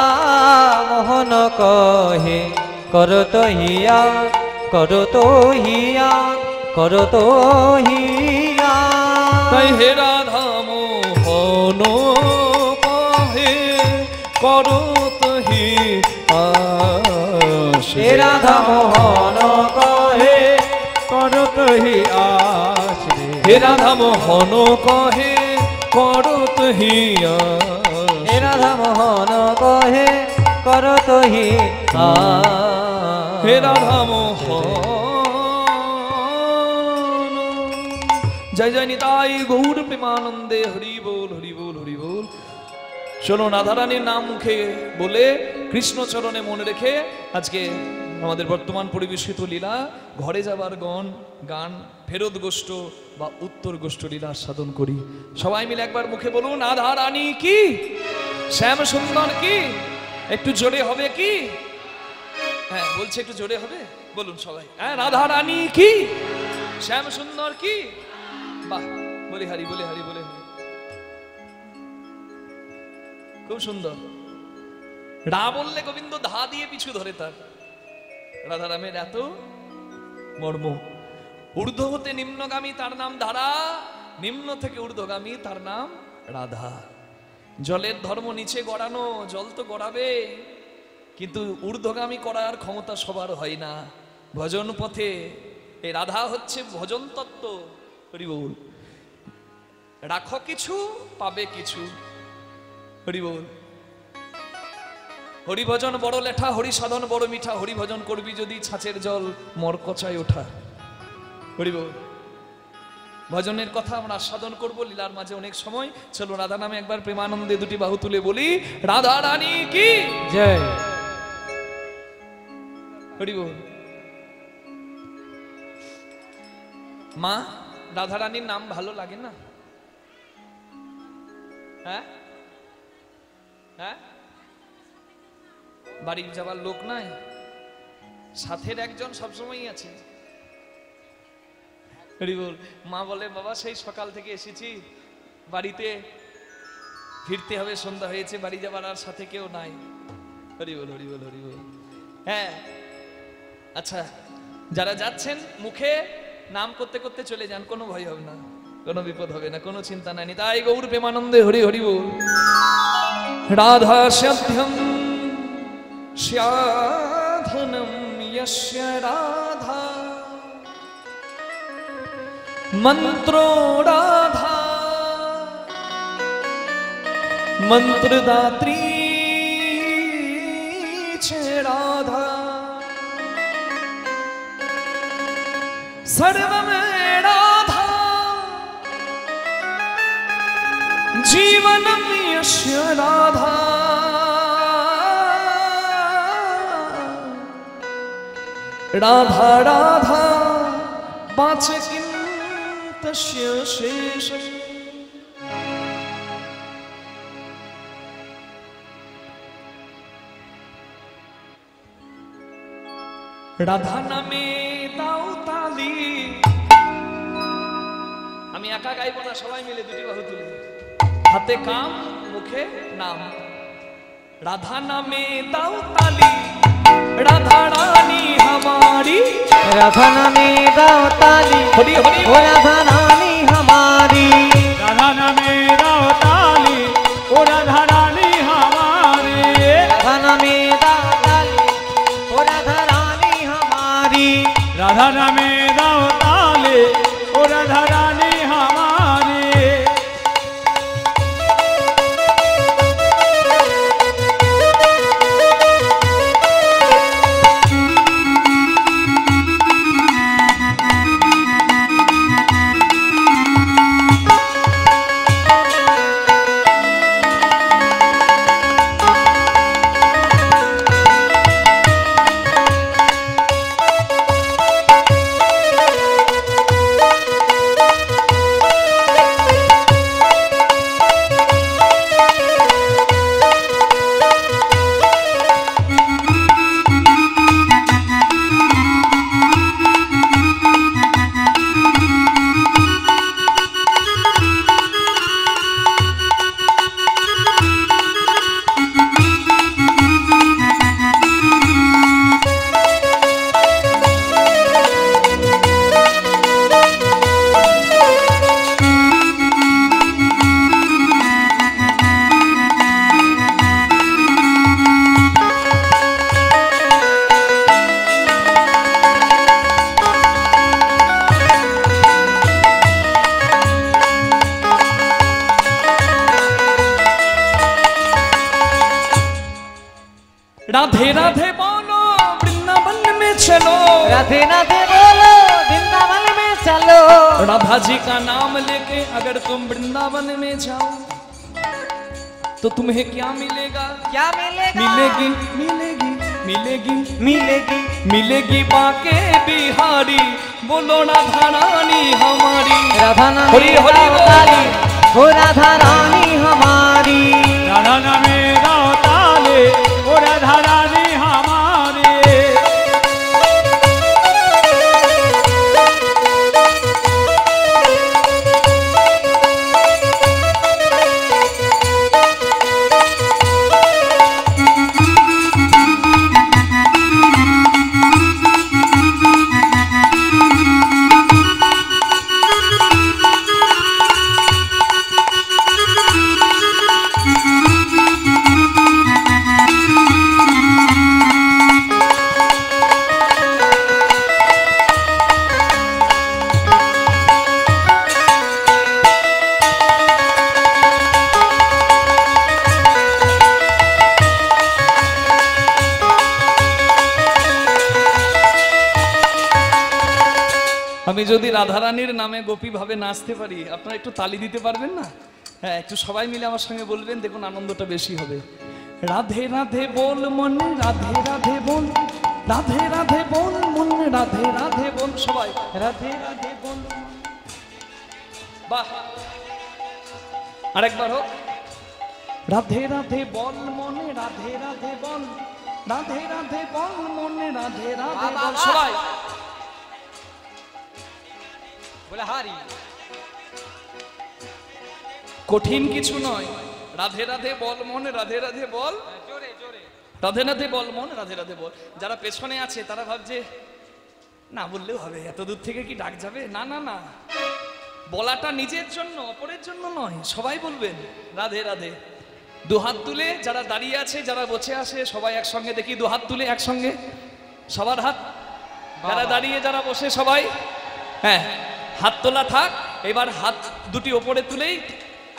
মোহন কহে করত হিয়া, করত হিয়া, করত হিয়া। তাই হে রাধা মোহন কহে করত হিয়া, হে রাধা মোহন কহে করত হিয়া। হে রাধা মোহন কহে করত হিয়া, হে রাধা মোহন কহে করত হিয়া। হে রাধা মোহন। জয় জয় নিতাই গৌর প্রেমানন্দে, হরি বল হরি বল হরি বল। চলো রাধারানীর নাম মুখে বলে কৃষ্ণ চরণে মনে রেখে আজকে আমাদের বর্তমান পরিবেশিত লীলা ঘরে যাবার গান ফেরত গোষ্ঠ বা উত্তর গোষ্ঠ লীলা সাধন করি। সবাই মিলে একবার মুখে বলুন, রাধারানী কি, শ্যাম সুন্দর কি। একটু জোরে হবে কি? হ্যাঁ বলছে, একটু জোরে হবে, বলুন সবাই। হ্যাঁ, রাধারানী কি, শ্যাম সুন্দর কি। বাহ, বলে হারি বলে হারি বলে হারি, খুব সুন্দর। রা বললে গোবিন্দ ধা দিয়ে পিছু ধরে তার। রাধারামের এত মর্ম। ঊর্ধ্ব হতে নিম্নগামী তার নাম ধারা, নিম্ন থেকে ঊর্ধ্বগামী তার নাম রাধা। জলের ধর্ম নিচে গড়ানো, জল তো গড়াবে, কিন্তু ঊর্ধ্বগামী করার ক্ষমতা সবার হয় না। ভজন পথে এই রাধা হচ্ছে ভজন তত্ত্ব। হরি বল। রাখো কিছু পাবে কিছু। হরি বল। হরিভজন বড় লেঠা, হরি সাধন বড় মিঠা, হরিভজন করবি যদি ছাঁচের জল মরকচায় ওঠা। হরি বল। ভজনের কথা আমরা আস্বাদন করব লীলার মাঝে অনেক সময়। চলো রাধা নামে একবার প্রেমানন্দে দুটি বাহু তুলে বলি রাধা রানী কি জয়। হরি বল। মা, রাধা রানীর নাম ভালো লাগে না? হ্যাঁ হ্যাঁ, বাড়ি যাবার লোক নাই, সাথের একজন সবসময়ই আছে। হরি বল। মা বলে বাবা সেই সকাল থেকে এসেছি, বাড়িতে ফিরতে হবে, সন্ধ্যা হয়েছে, বাড়ি যাবার আর সাথে কেউ নাই। হরি বল হরি বল হরি বল। হ্যাঁ আচ্ছা, যারা যাচ্ছেন মুখে নাম করতে করতে চলে যান, কোনো ভয় হবে না, কোনো বিপদ হবে না, কোনো চিন্তা নাই। তাই গৌর প্রেমানন্দে হরি হরি বল। রাধা সত্যম স্যাধনম यस्य राधा मंत्रो राधा मंत्रदात्री छे राधा सर्वमें राधा जीवनम यस्य राधा राधा राधा बाचे किं तस्य शेषम्। রাধা নামে দাও তালি। আমি একা গাইব না, সবাই মিলে দুটি বাহু তুলে, হাতে কাম মুখে নাম। রাধা নামে দাও তালি, राधा रानी हमारी, राधा नामे दाओ ताली, हरि हरि ओ राधा रानी हमारी, राधा नामे दाओ ताली, ओ राधा रानी हमारी, राधा नामे दाओ ताली, ओ राधा रानी हमारी, राधा नामे दाओ ताली, ओ राधा रानी हमारी। राधे राधे बोलो वृंदावन में चलो, राधे राधे बोलो वृंदावन में चलो, राधा जी का नाम लेके अगर तुम वृंदावन में जाओ तो तुम्हें क्या मिलेगा? क्या मिलेगा? मिलेगी मिलेगी मिलेगी मिलेगी मिलेगी बाके बिहारी, बोलो राधा रानी हमारी। राधा नामे हरि हरि दाओ बोल। ताली, ओ राधा रानी हमारी, राधा नामे दाओ ताली, ओ राधा रानी हमारी। আমি যদি রাধারানীর নামে গোপী ভাবে নাচতে পারি, আপনারা একটু তালি দিতে পারবেন না? হ্যাঁ, একটু সবাই মিলে আমার সঙ্গে বলবেন, দেখুন আনন্দটা বেশি হবে। রাধে রাধে বল মন, রাধে রাধে বল, রাধে রাধে বল মন, রাধে রাধে বল, সবাই রাধে রাধে বল। বাহ, আরেকবার হোক। রাধে রাধে বল মনে, রাধে রাধে বল, রাধে রাধে বল মনে, রাধে রাধে বল, সবাই বলে হারি। কঠিন কিছু নয়, রাধে রাধে বল মনে, রাধে রাধে বল, রাধে রাধে বল মন, রাধে রাধে বল। যারা পেছনে আছে তারা ভাবছে না বললেও হবে, এত দূর থেকে কি ডাক যাবে? না না না, বলাটা নিজের জন্য, অপরের জন্য নয়, সবাই বলবেন রাধে রাধে। দুহাত তুলে যারা দাঁড়িয়ে আছে, যারা বসে আছে, সবাই একসঙ্গে দেখি দুহাত তুলে একসঙ্গে, সবার হাত, যারা দাঁড়িয়ে যারা বসে সবাই, হ্যাঁ হাত তোলা থাক। এবার হাত দুটি ওপরে তুলেই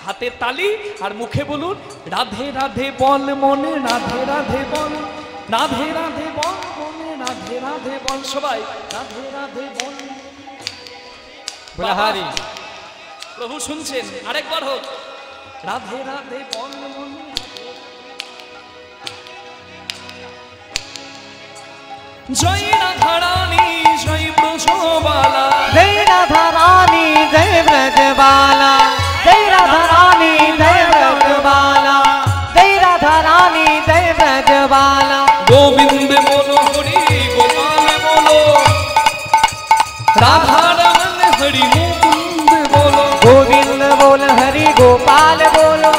হাতে তালি আর মুখে বলুন রাধে রাধে বল মনে, রাধে রাধে বল, রাধে রাধে বল মনে, রাধে রাধে বল, সবাই রাধে রাধে বল। বলে হারি। প্রভু শুনছেন, আরেকবার হোক, রাধে রাধে বল মনে। জয় রাধা রানী জয় ব্রজবালা, जय राधा रानी जय ब्रजबाला, जय राधा रानी जय ब्रजबाला, जय राधा रानी जय ब्रजबाला। गोविंद बोलो हरि गोपाल बोलो, राधा रमन हरि मुकुंद बोलो, गोविंद बोल हरि गोपाल बोलो,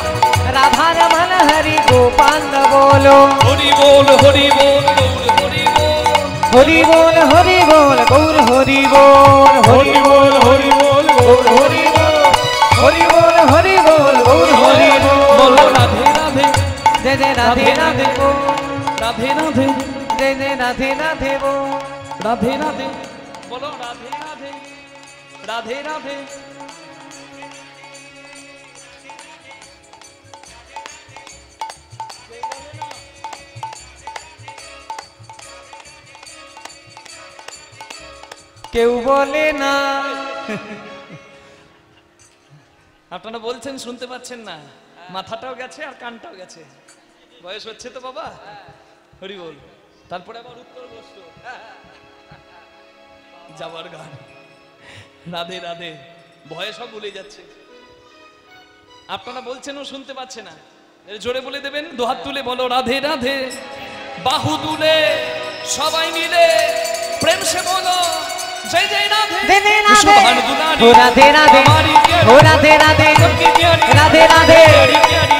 राधा रमन हरि गोपाल बोलो। हरि बोल हरि बोल गौर हरि बोल, हरि बोल हरि बोल गौर हरि बोल, हरि बोल हरि बोल गौर हरि बोल, हरि बोल हरि बोल गौर हरि बोल। बोलो राधे राधे जय जय राधे राधे बोल, राधे राधे जय जय राधे राधे बोल। राधे राधे बोलो, राधे राधे राधे राधे। কেউ বলে না। আপনারা বলছেন শুনতে পাচ্ছেন না, মাথাটাও গেছে আর কানটাও গেছে, বয়স হচ্ছে তো বাবা। হরি বল, তারপরে আবার উত্তর বসল যাবার গান, রাধে রাধে, ভয়ে সব ভুলে যাচ্ছে। আপনারা বলছেন ও শুনতে পাচ্ছে না, জোরে বলে দেবেন, দুহাত তুলে বলো রাধে রাধে, বাহু তুলে সবাই মিলে প্রেম সে বলো जय जय राधे, जय जय राधे, सुभान दुलारी, हो राधे राधे, हो राधे राधे, सबकी प्यारी, राधे राधे,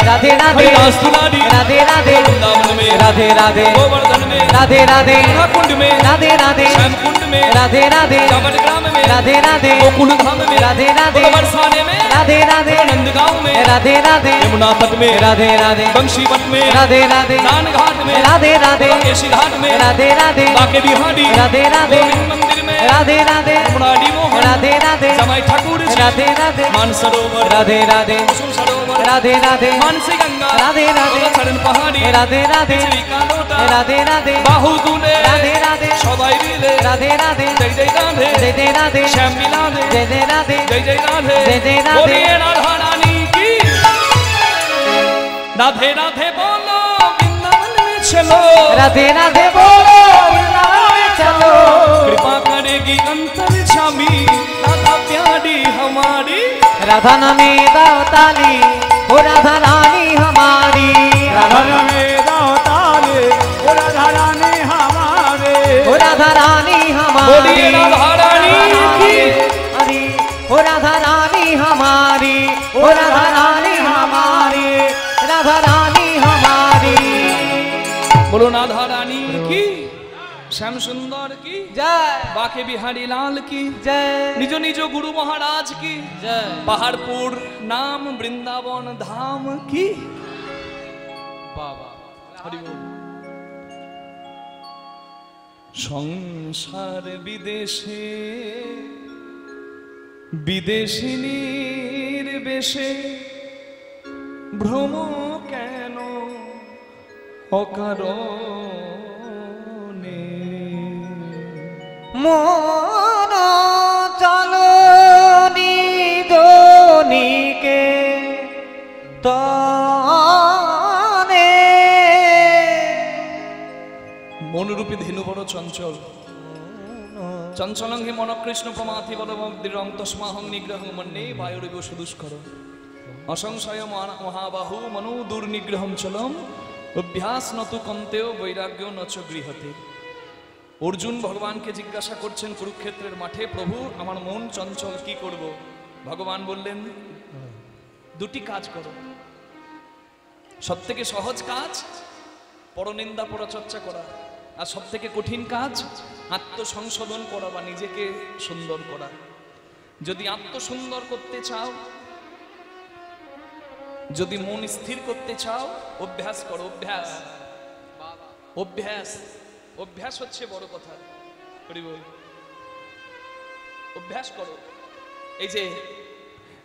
राधे राधे, हरिदास दुलारी, राधे राधे, वृंदावन में, राधे राधे, गोवर्धन में, राधे राधे, कुंड में, राधे राधे, श्याम कुंड में, राधे राधे, चावल ग्राम में, राधे राधे, गोकुल धाम में, राधे राधे, बरसाने में, राधे राधे, नंदगांव में, राधे राधे, यमुना तट में, राधे राधे, बंशीवट में, राधे राधे, दान घाट में, राधे राधे, केशी घाट में, राधे राधे, बाके बिहारी, राधे राधे, गोविंद मंदिर में, राधे राधे, मुरारी मोहन, राधे राधे, जमाई ठाकुर जी, राधे राधे, मानसरोवर, राधे राधे, कुसुम सरोवर, राधे राधे, मानसी गंगा, राधे राधे, चरण पहाड़ी, राधे राधे, श्री कालोटा, राधे राधे, बाहु तुले, राधे राधे, सबाई मिले, राधे राधे, जय जय राधे, जय जय राधे, श्याम मिलाधे, जय जय राधे, जय जय राधे, जय जय राधे, बोलिए राधा रानी की, राधे राधे बोलो वृंदावन में चलो, राधे राधे बोलो वृंदावन में चलो, कृपा करेगी अंतर्यामी राधा प्यारी हमारी, राधा नामे दाओ ताली, हो राधा रानी हमारी, राधा में दाताले, ओ राधा रानी हमारे, हो राधा रानी हमारी, बोलिए राधा रानी की, हरी, हो राधा रानी हमारी, हो राधा रानी हमारी, राधा रानी हमारी। बोलो राधा रानी की, श्याम सुंदर की जय, बाके बिहारी लाल की जय, निजो निजो गुरु महाराज की जय, पहाड़पुर नाम वृंदावन धाम की। बाबा हरि बोल। সংসার বিদেশে বিদেশিনীর বেশে ভ্রম কেন অকারণে, মন চঞ্চল চঞ্চলং হি মনকৃষ্ণ প্রমাথি বলমগ্দিরং তস্মাহং নিগ্রহং মন্যে বায়ুরিব সুদুষ্কর অসংশয় মহাবাহু মনো দুর্নিগ্রহম চলম অভ্যাস নতু কন্তেও বৈরাগ্য নচ গৃহতে। অর্জুন ভগবানকে জিজ্ঞাসা করছেন কুরুক্ষেত্রের মাঠে, প্রভু আমার মন চঞ্চল, কি করব? ভগবান বললেন দুটি কাজ করো। সব থেকে সহজ কাজ পরনিন্দা পরচর্চা করা, আর সব থেকে কঠিন কাজ আত্মসংশোধন করা বা নিজেকে সুন্দর করা। যদি আত্মসুন্দর করতে চাও, যদি মন স্থির করতে চাও, অভ্যাস করো। অভ্যাস অভ্যাস অভ্যাস হচ্ছে বড় কথা। অভ্যাস করো। এই যে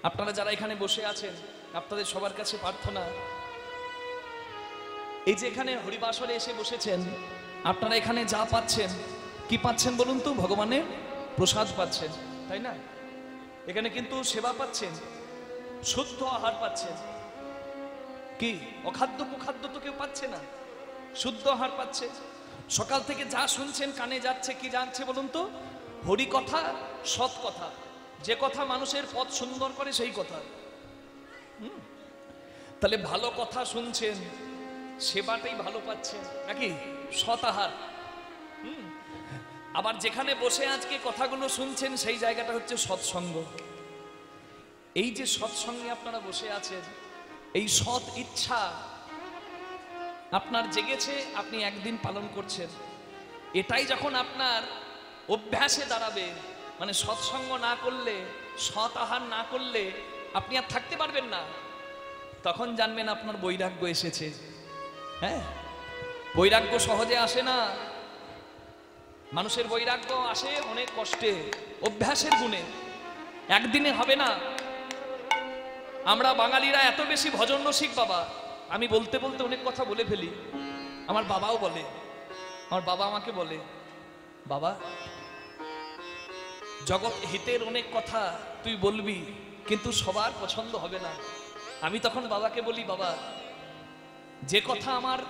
আপনারা যারা এখানে বসে আছেন, আপনাদের সবার কাছে প্রার্থনা, এই যে এখানে হরিবাসরে এসে বসেছেন, আপনারা এখানে যা পাচ্ছেন, কি পাচ্ছেন বলুন তো? ভগবানের প্রসাদ পাচ্ছেন, তাই না? এখানে কিন্তু সেবা পাচ্ছেন, শুদ্ধ আহার পাচ্ছেন। কি অখাদ্য কুখাদ্য তো কেউ পাচ্ছে না, শুদ্ধ আহার পাচ্ছে। সকাল থেকে যা শুনছেন কানে যাচ্ছে, কি যাচ্ছে বলুন তো? হরি কথা, সৎ কথা, যে কথা মানুষের পথ সুন্দর করে সেই কথা। তাহলে ভালো কথা শুনছেন, সেবাটাই ভালো পাচ্ছেন নাকি? সৎ আহার। আবার যেখানে বসে আজকে কথাগুলো শুনছেন সেই জায়গাটা হচ্ছে সৎসঙ্গ। এই যে সৎসঙ্গে আপনারা বসে আছেন, এই সৎ ইচ্ছা আপনার জেগেছে, আপনি একদিন পালন করছেন। এটাই যখন আপনার অভ্যাসে দাঁড়াবে, মানে সৎসঙ্গ না করলে, সৎ আহার না করলে আপনি আর থাকতে পারবেন না, তখন জানবেন আপনার বৈরাগ্য এসেছে। হ্যাঁ, বৈরাগ্য সহজে আসে না। মানুষের বৈরাগ্য আসে অনেক কষ্টে, অভ্যাসের গুণে, একদিনে হবে না। আমরা বাঙালিরা এত বেশি ভজন রসিক বাবা, আমি বলতে বলতে অনেক কথা বলে ফেলি। আমার বাবাও বলে, আমার বাবা আমাকে বলে, বাবা জগৎ হিতের অনেক কথা তুই বলবি, কিন্তু সবার পছন্দ হবে না। আমি তখন বাবাকে বলি, বাবা যে কথা আমার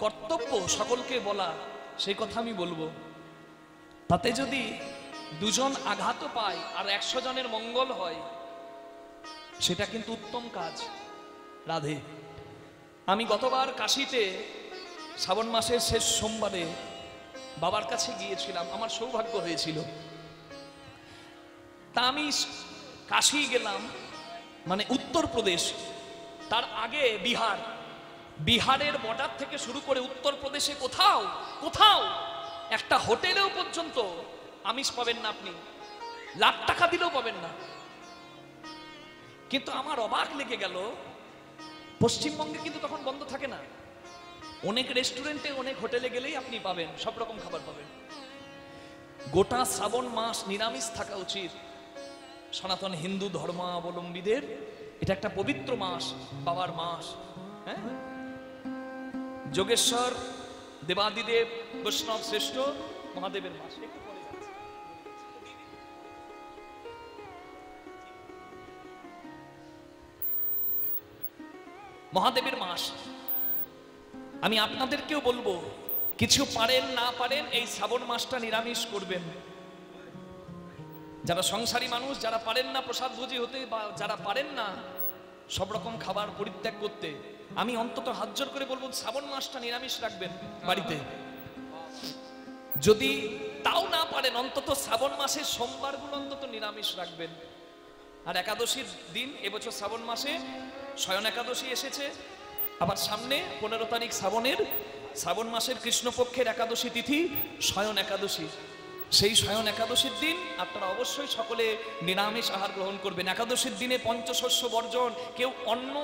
কর্তব্য সকলকে বলা, সেই কথা আমি বলবো। তাতে যদি দুজন আঘাত পায় আর 100 জনের মঙ্গল হয়, সেটা কিন্তু উত্তম কাজ। রাধে। আমি গতবার কাশীতে শ্রাবণ মাসের শেষ সোমবারে বাবার কাছে গিয়েছিলাম, আমার সৌভাগ্য হয়েছিল। তা আমি কাশী গেলাম, মানে উত্তরপ্রদেশ, তার আগে বিহার। বিহারের বর্ডার থেকে শুরু করে উত্তরপ্রদেশে কোথাও কোথাও একটা হোটেলেও পর্যন্ত আমিষ পাবেন না, আপনি লাখ টাকা দিলেও পাবেন না। কিন্তু আমার অবাক লেগে গেল, পশ্চিমবঙ্গে কিন্তু তখন বন্ধ থাকে না। অনেক রেস্টুরেন্টে, অনেক হোটেলে গেলেই আপনি পাবেন, সব রকম খাবার পাবেন। গোটা শ্রাবণ মাস নিরামিষ থাকা উচিত সনাতন হিন্দু ধর্মাবলম্বীদের। এটা একটা পবিত্র মাস, বাবার মাস। হ্যাঁ, যোগেশ্বর দেবাদিদেব বৈষ্ণব শ্রেষ্ঠ মহাদেবের মাস। মহাদেবের মাস। আমি আপনাদেরকেও বলবো, কিছু পারেন না পারেন এই শ্রাবণ মাসটা নিরামিষ করবেন। যারা সংসারী মানুষ, যারা পারেন না প্রসাদ ভোজী হতে, বা যারা পারেন না সব রকম খাবার পরিত্যাগ করতে, আমি অন্তত হাত জোর করে বলবো শ্রাবণ মাসটা নিরামিষ রাখবেন বাড়িতে। যদি তাও না পারেন, অন্তত শ্রাবণ মাসের সোমবারগুলো অন্তত নিরামিষ রাখবেন। আর একাদশীর দিন, এবছর শ্রাবণ মাসে শয়ন একাদশী এসেছে, আবার সামনে 15 তারিখ শ্রাবণ মাসের কৃষ্ণপক্ষের একাদশী তিথি শয়ন একাদশী। সেই শয়ন একাদশীর দিন আপনারা অবশ্যই সকলে নিরামিষ আহার গ্রহণ করবেন। একাদশীর দিনে পঞ্চশস্য বর্জন, কেউ অন্ন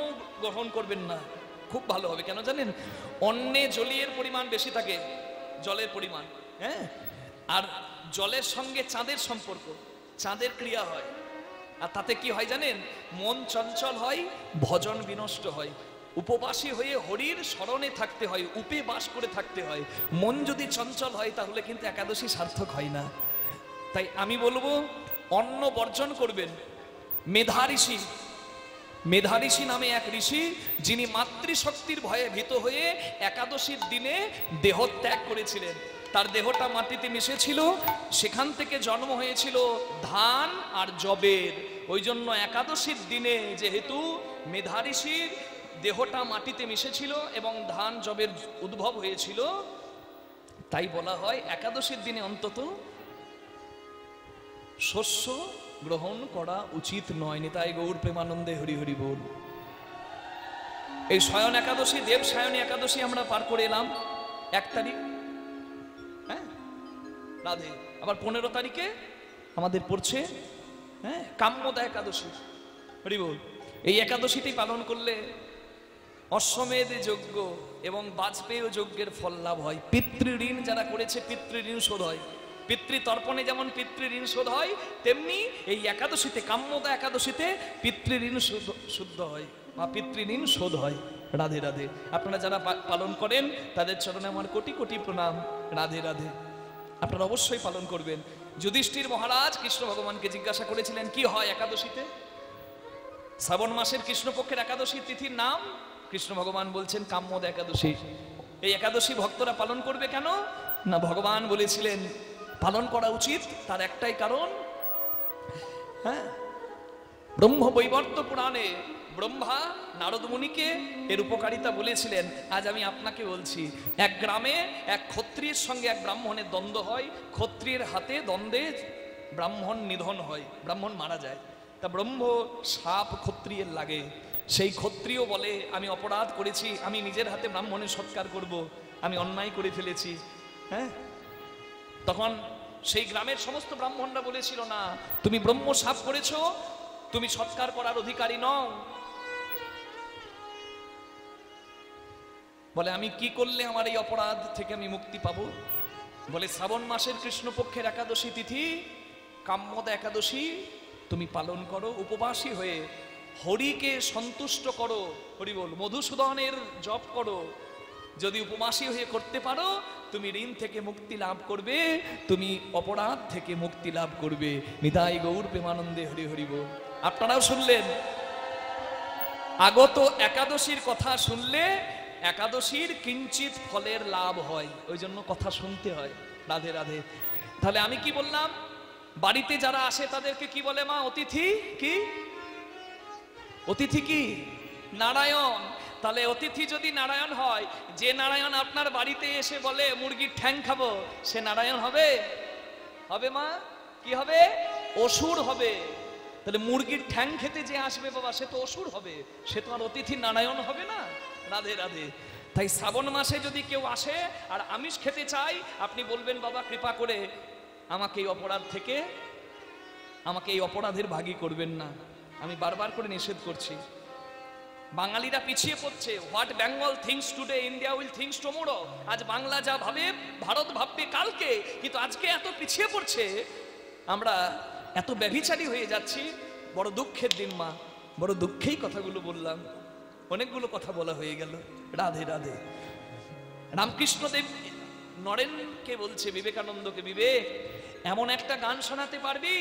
গ্রহণ করবেন না, খুব ভালো হবে। কেন জানেন? অন্নে জলীয়ের পরিমাণ বেশি থাকে, জলের পরিমাণ। হ্যাঁ, আর জলের সঙ্গে চাঁদের সম্পর্ক, চাঁদের ক্রিয়া হয়। আর তাতে কি হয় জানেন? মন চঞ্চল হয়, ভজন বিনষ্ট হয়। উপবাসী হয়ে হরির স্মরণে থাকতে হয়, উপে বাস করে থাকতে হয়। মন যদি চঞ্চল হয় তাহলে কিন্তু একাদশী সার্থক হয় না। তাই আমি বলবো অন্ন বর্জন করবেন। মেধা ঋষি মেধাঋষি নামে এক ঋষি, যিনি মাতৃশক্তির ভয়ে ভীত হয়ে একাদশীর দিনে দেহ ত্যাগ করেছিলেন। তার দেহটা মাটিতে মিশেছিল, সেখান থেকে জন্ম হয়েছিল ধান আর যবের। ওই জন্য একাদশীর দিনে যেহেতু মেধাঋষির দেহটা মাটিতে মিশেছিল এবং ধান যবের উদ্ভব হয়েছিল, তাই বলা হয় একাদশীর দিনে অন্তত শস্য গ্রহণ করা উচিত নয়। নিতাই গৌর প্রেমানন্দে হরি হরি বল। এই শয়ন একাদশী, দেব সায়নী একাদশী আমরা পার করে এলাম 1 তারিখ, হ্যাঁ রাধে। আবার 15 তারিখে আমাদের পড়ছে হ্যাঁ কাম্যদা একাদশী, হরি বল। এই একাদশীটি পালন করলে অশ্বমেধ যজ্ঞ এবং বাজপেয় যজ্ঞের ফল লাভ হয়। পিতৃঋণ যারা করেছে পিতৃঋণ শোধ হয়। পিতৃতর্পণে যেমন পিতৃঋণ শোধ হয়, তেমনি এই একাদশীতে, কাম্যদা একাদশীতে পিতৃঋণ শুদ্ধ হয় বা পিতৃঋণ শোধ হয়। রাধে রাধে। আপনারা যারা পালন করেন তাদের চরণে আমার কোটি কোটি প্রণাম। রাধে রাধে। আপনারা অবশ্যই পালন করবেন। যুধিষ্ঠির মহারাজ কৃষ্ণ ভগবানকে জিজ্ঞাসা করেছিলেন কি হয় একাদশীতে। শ্রাবণ মাসের কৃষ্ণপক্ষের একাদশী তিথির নাম কৃষ্ণ ভগবান বলছেন কাম্যদা একাদশী। এই একাদশী ভক্তরা পালন করবে কেন না, ভগবান বলেছিলেন পালন করা উচিত। তার একটাই কারণ, হ্যাঁ ব্রহ্ম বৈবর্ত পুরাণে ব্রহ্মা নারদ মুনিকে এর উপকারিতা বলেছিলেন। আজ আমি আপনাকে বলছি, এক গ্রামে এক ক্ষত্রিয়ের সঙ্গে এক ব্রাহ্মণের দ্বন্দ্ব হয়। ক্ষত্রিয়ের হাতে দ্বন্দ্বে ব্রাহ্মণ নিধন হয়, ব্রাহ্মণ মারা যায়। তা ব্রহ্ম সাপ ক্ষত্রিয়ের লাগে। সেই ক্ষত্রিয় বলে আমি অপরাধ করেছি, আমি নিজের হাতে ব্রাহ্মণের সৎকার করব, আমি অন্যায় করে ফেলেছি। হ্যাঁ, তখন সেই গ্রামের সমস্ত ব্রাহ্মণরা বলেছিল না, তুমি ব্রহ্ম সাপ করেছো, তুমি সৎকার করার অধিকারী নও। বলে আমি কি করলে আমার এই অপরাধ থেকে আমি মুক্তি পাবো? বলে শ্রাবণ মাসের কৃষ্ণপক্ষের একাদশী তিথি কাম্যদা একাদশী তুমি পালন করো, উপবাসী হয়ে হরিকে সন্তুষ্ট করো। হরি বল। মধুসূদনের জপ করো। যদি উপবাসী হয়ে করতে পারো, তুমি ঋণ থেকে মুক্তি লাভ করবে, তুমি অপরাধ থেকে মুক্তি লাভ করবে। নিতাই গৌর প্রেমানন্দে হরি হরি বল। আপনারাও শুনলেন, আগত একাদশীর কথা শুনলে একাদশীর কিঞ্চিত ফলের লাভ হয়, ওই জন্য কথা শুনতে হয়। রাধে রাধে। তাহলে আমি কি বললাম, বাড়িতে যারা আসে তাদেরকে কি বলে মা? অতিথি। কি অতিথি? কি নারায়ণ। তাহলে অতিথি যদি নারায়ণ হয়, যে নারায়ণ আপনার বাড়িতে এসে বলে মুরগির ঠ্যাং খাবো, সে নারায়ণ হবে? হবে মা? কি হবে? অসুর হবে। তাহলে মুরগির ঠ্যাং খেতে যে আসবে বাবা, সে তো অসুর হবে, সে তো আর অতিথি নারায়ণ হবে না। রাধে রাধে। তাই শ্রাবণ মাসে যদি কেউ আসে আর আমিষ খেতে চাই, আপনি বলবেন বাবা কৃপা করে আমাকে এই অপরাধ থেকে, আমাকে এই অপরাধের ভাগী করবেন না। আমি বারবার করে নিষেধ করছি। বাঙালিরা পিছিয়ে পড়ছে। What Bengal things today, India will things tomorrow. আজ বাংলা যা ভাবে ভারত ভাববে কালকে, কিন্তু আজকে এত পিছিয়ে পড়ছে, আমরা এত ব্যভিচারী হয়ে যাচ্ছি। বড় দুঃখের দিন মা, বড় দুঃখেই কথাগুলো বললাম। অনেকগুলো কথা বলা হয়ে গেল। রাধে রাধে। রামকৃষ্ণদেব নরেনকে বলছে, বিবেকানন্দকে, বিবেক এমন একটা গান শোনাতে পারবি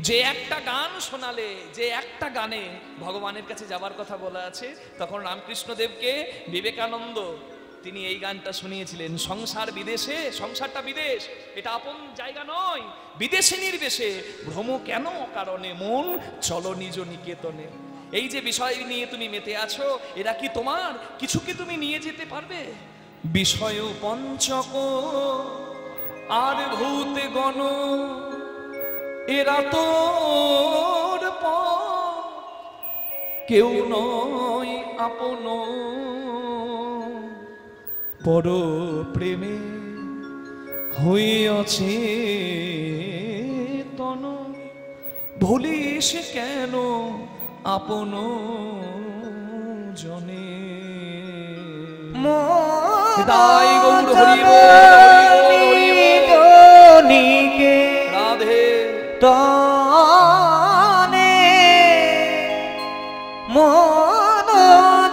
যে একটা গান শোনালে, যে একটা গানে ভগবানের কাছে যাবার কথা বলা আছে। তখন রামকৃষ্ণদেবকে বিবেকানন্দ তিনি এই গানটা শুনিয়েছিলেন। সংসার বিদেশে, সংসারটা বিদেশ, এটা আপন জায়গা নয়। বিদেশে নির্বেশে ভ্রম কেন কারণে, মন চলো নিজ নিকেতনে। এই যে বিষয় নিয়ে তুমি মেতে আছো, এরা কি তোমার? কিছু কি তুমি নিয়ে যেতে পারবে? বিষয় পঞ্চক আর ভূত গণ, এরা তোর কেউ নয় আপন। পর প্রেমে হইয়াছে তন, ভুলিস কেন আপন জনে। তাই গৌর হরি নিকে রাধে তনে মন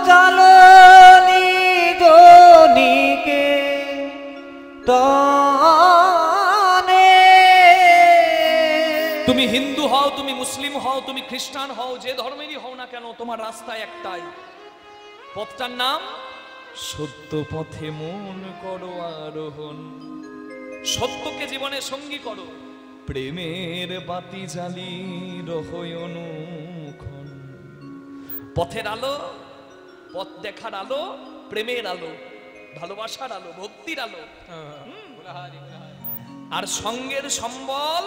চালনি জনিকে তনে তুমি হিন্দু হও, তুমি মুসলিম হও, তুমি খ্রিস্টান হও, যে ধর্মেরই হও না কেন, তোমার রাস্তা একটাই। পথটার নাম সত্য পথে মন করো আরোহণ। সত্যকে জীবনে সঙ্গী করো, প্রেমের বাতি জ্বালি রহয় অনুক্ষণ। পথের আলো, পথ দেখার আলো, প্রেমের আলো, ভালোবাসার আলো, ভক্তির আলো। আর সঙ্গের সম্বল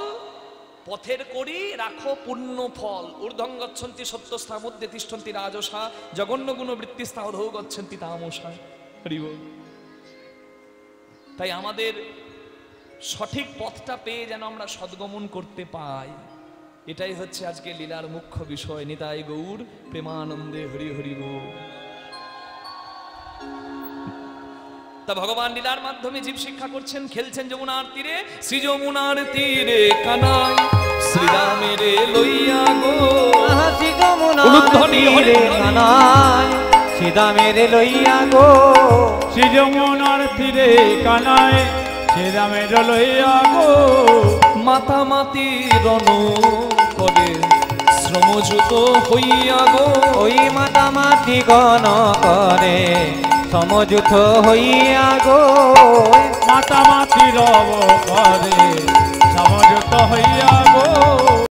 পথের করি রাখো পূর্ণ ফল। ঊর্ধ্বং গচ্ছন্তি সত্যস্থার মধ্যে তিষ্ঠন্তি রাজসা, জঘন্য গুণ বৃত্তিস্থা অধৌ গচ্ছন্তি তামসা। হরি বল। তাই আমাদের সঠিক পথটা পেয়ে যেন আমরা সদ্গমন করতে পাই, এটাই হচ্ছে আজকে লীলার মুখ্য বিষয়। নিতাই গৌর প্রেমানন্দে হরি হরি বল। তা ভগবান লীলার মাধ্যমে জীব শিক্ষা করছেন, খেলছেন যমুনার তীরে। শ্রী যমুনার তীরে কানাই শ্রীরামের লইয়া গো, শ্রী যমুনার তীরে কানাই শ্রীরামের লইয়া গো, শ্রী যমুনার তীরে কানাই শ্রীরামের লইয়া গো। মাতামাতি রণ করে শ্রমযুত হইয়া গো, ওই মাতামাতি গণ করে সমযুত হইয়া গো, মাতামাতি রব করে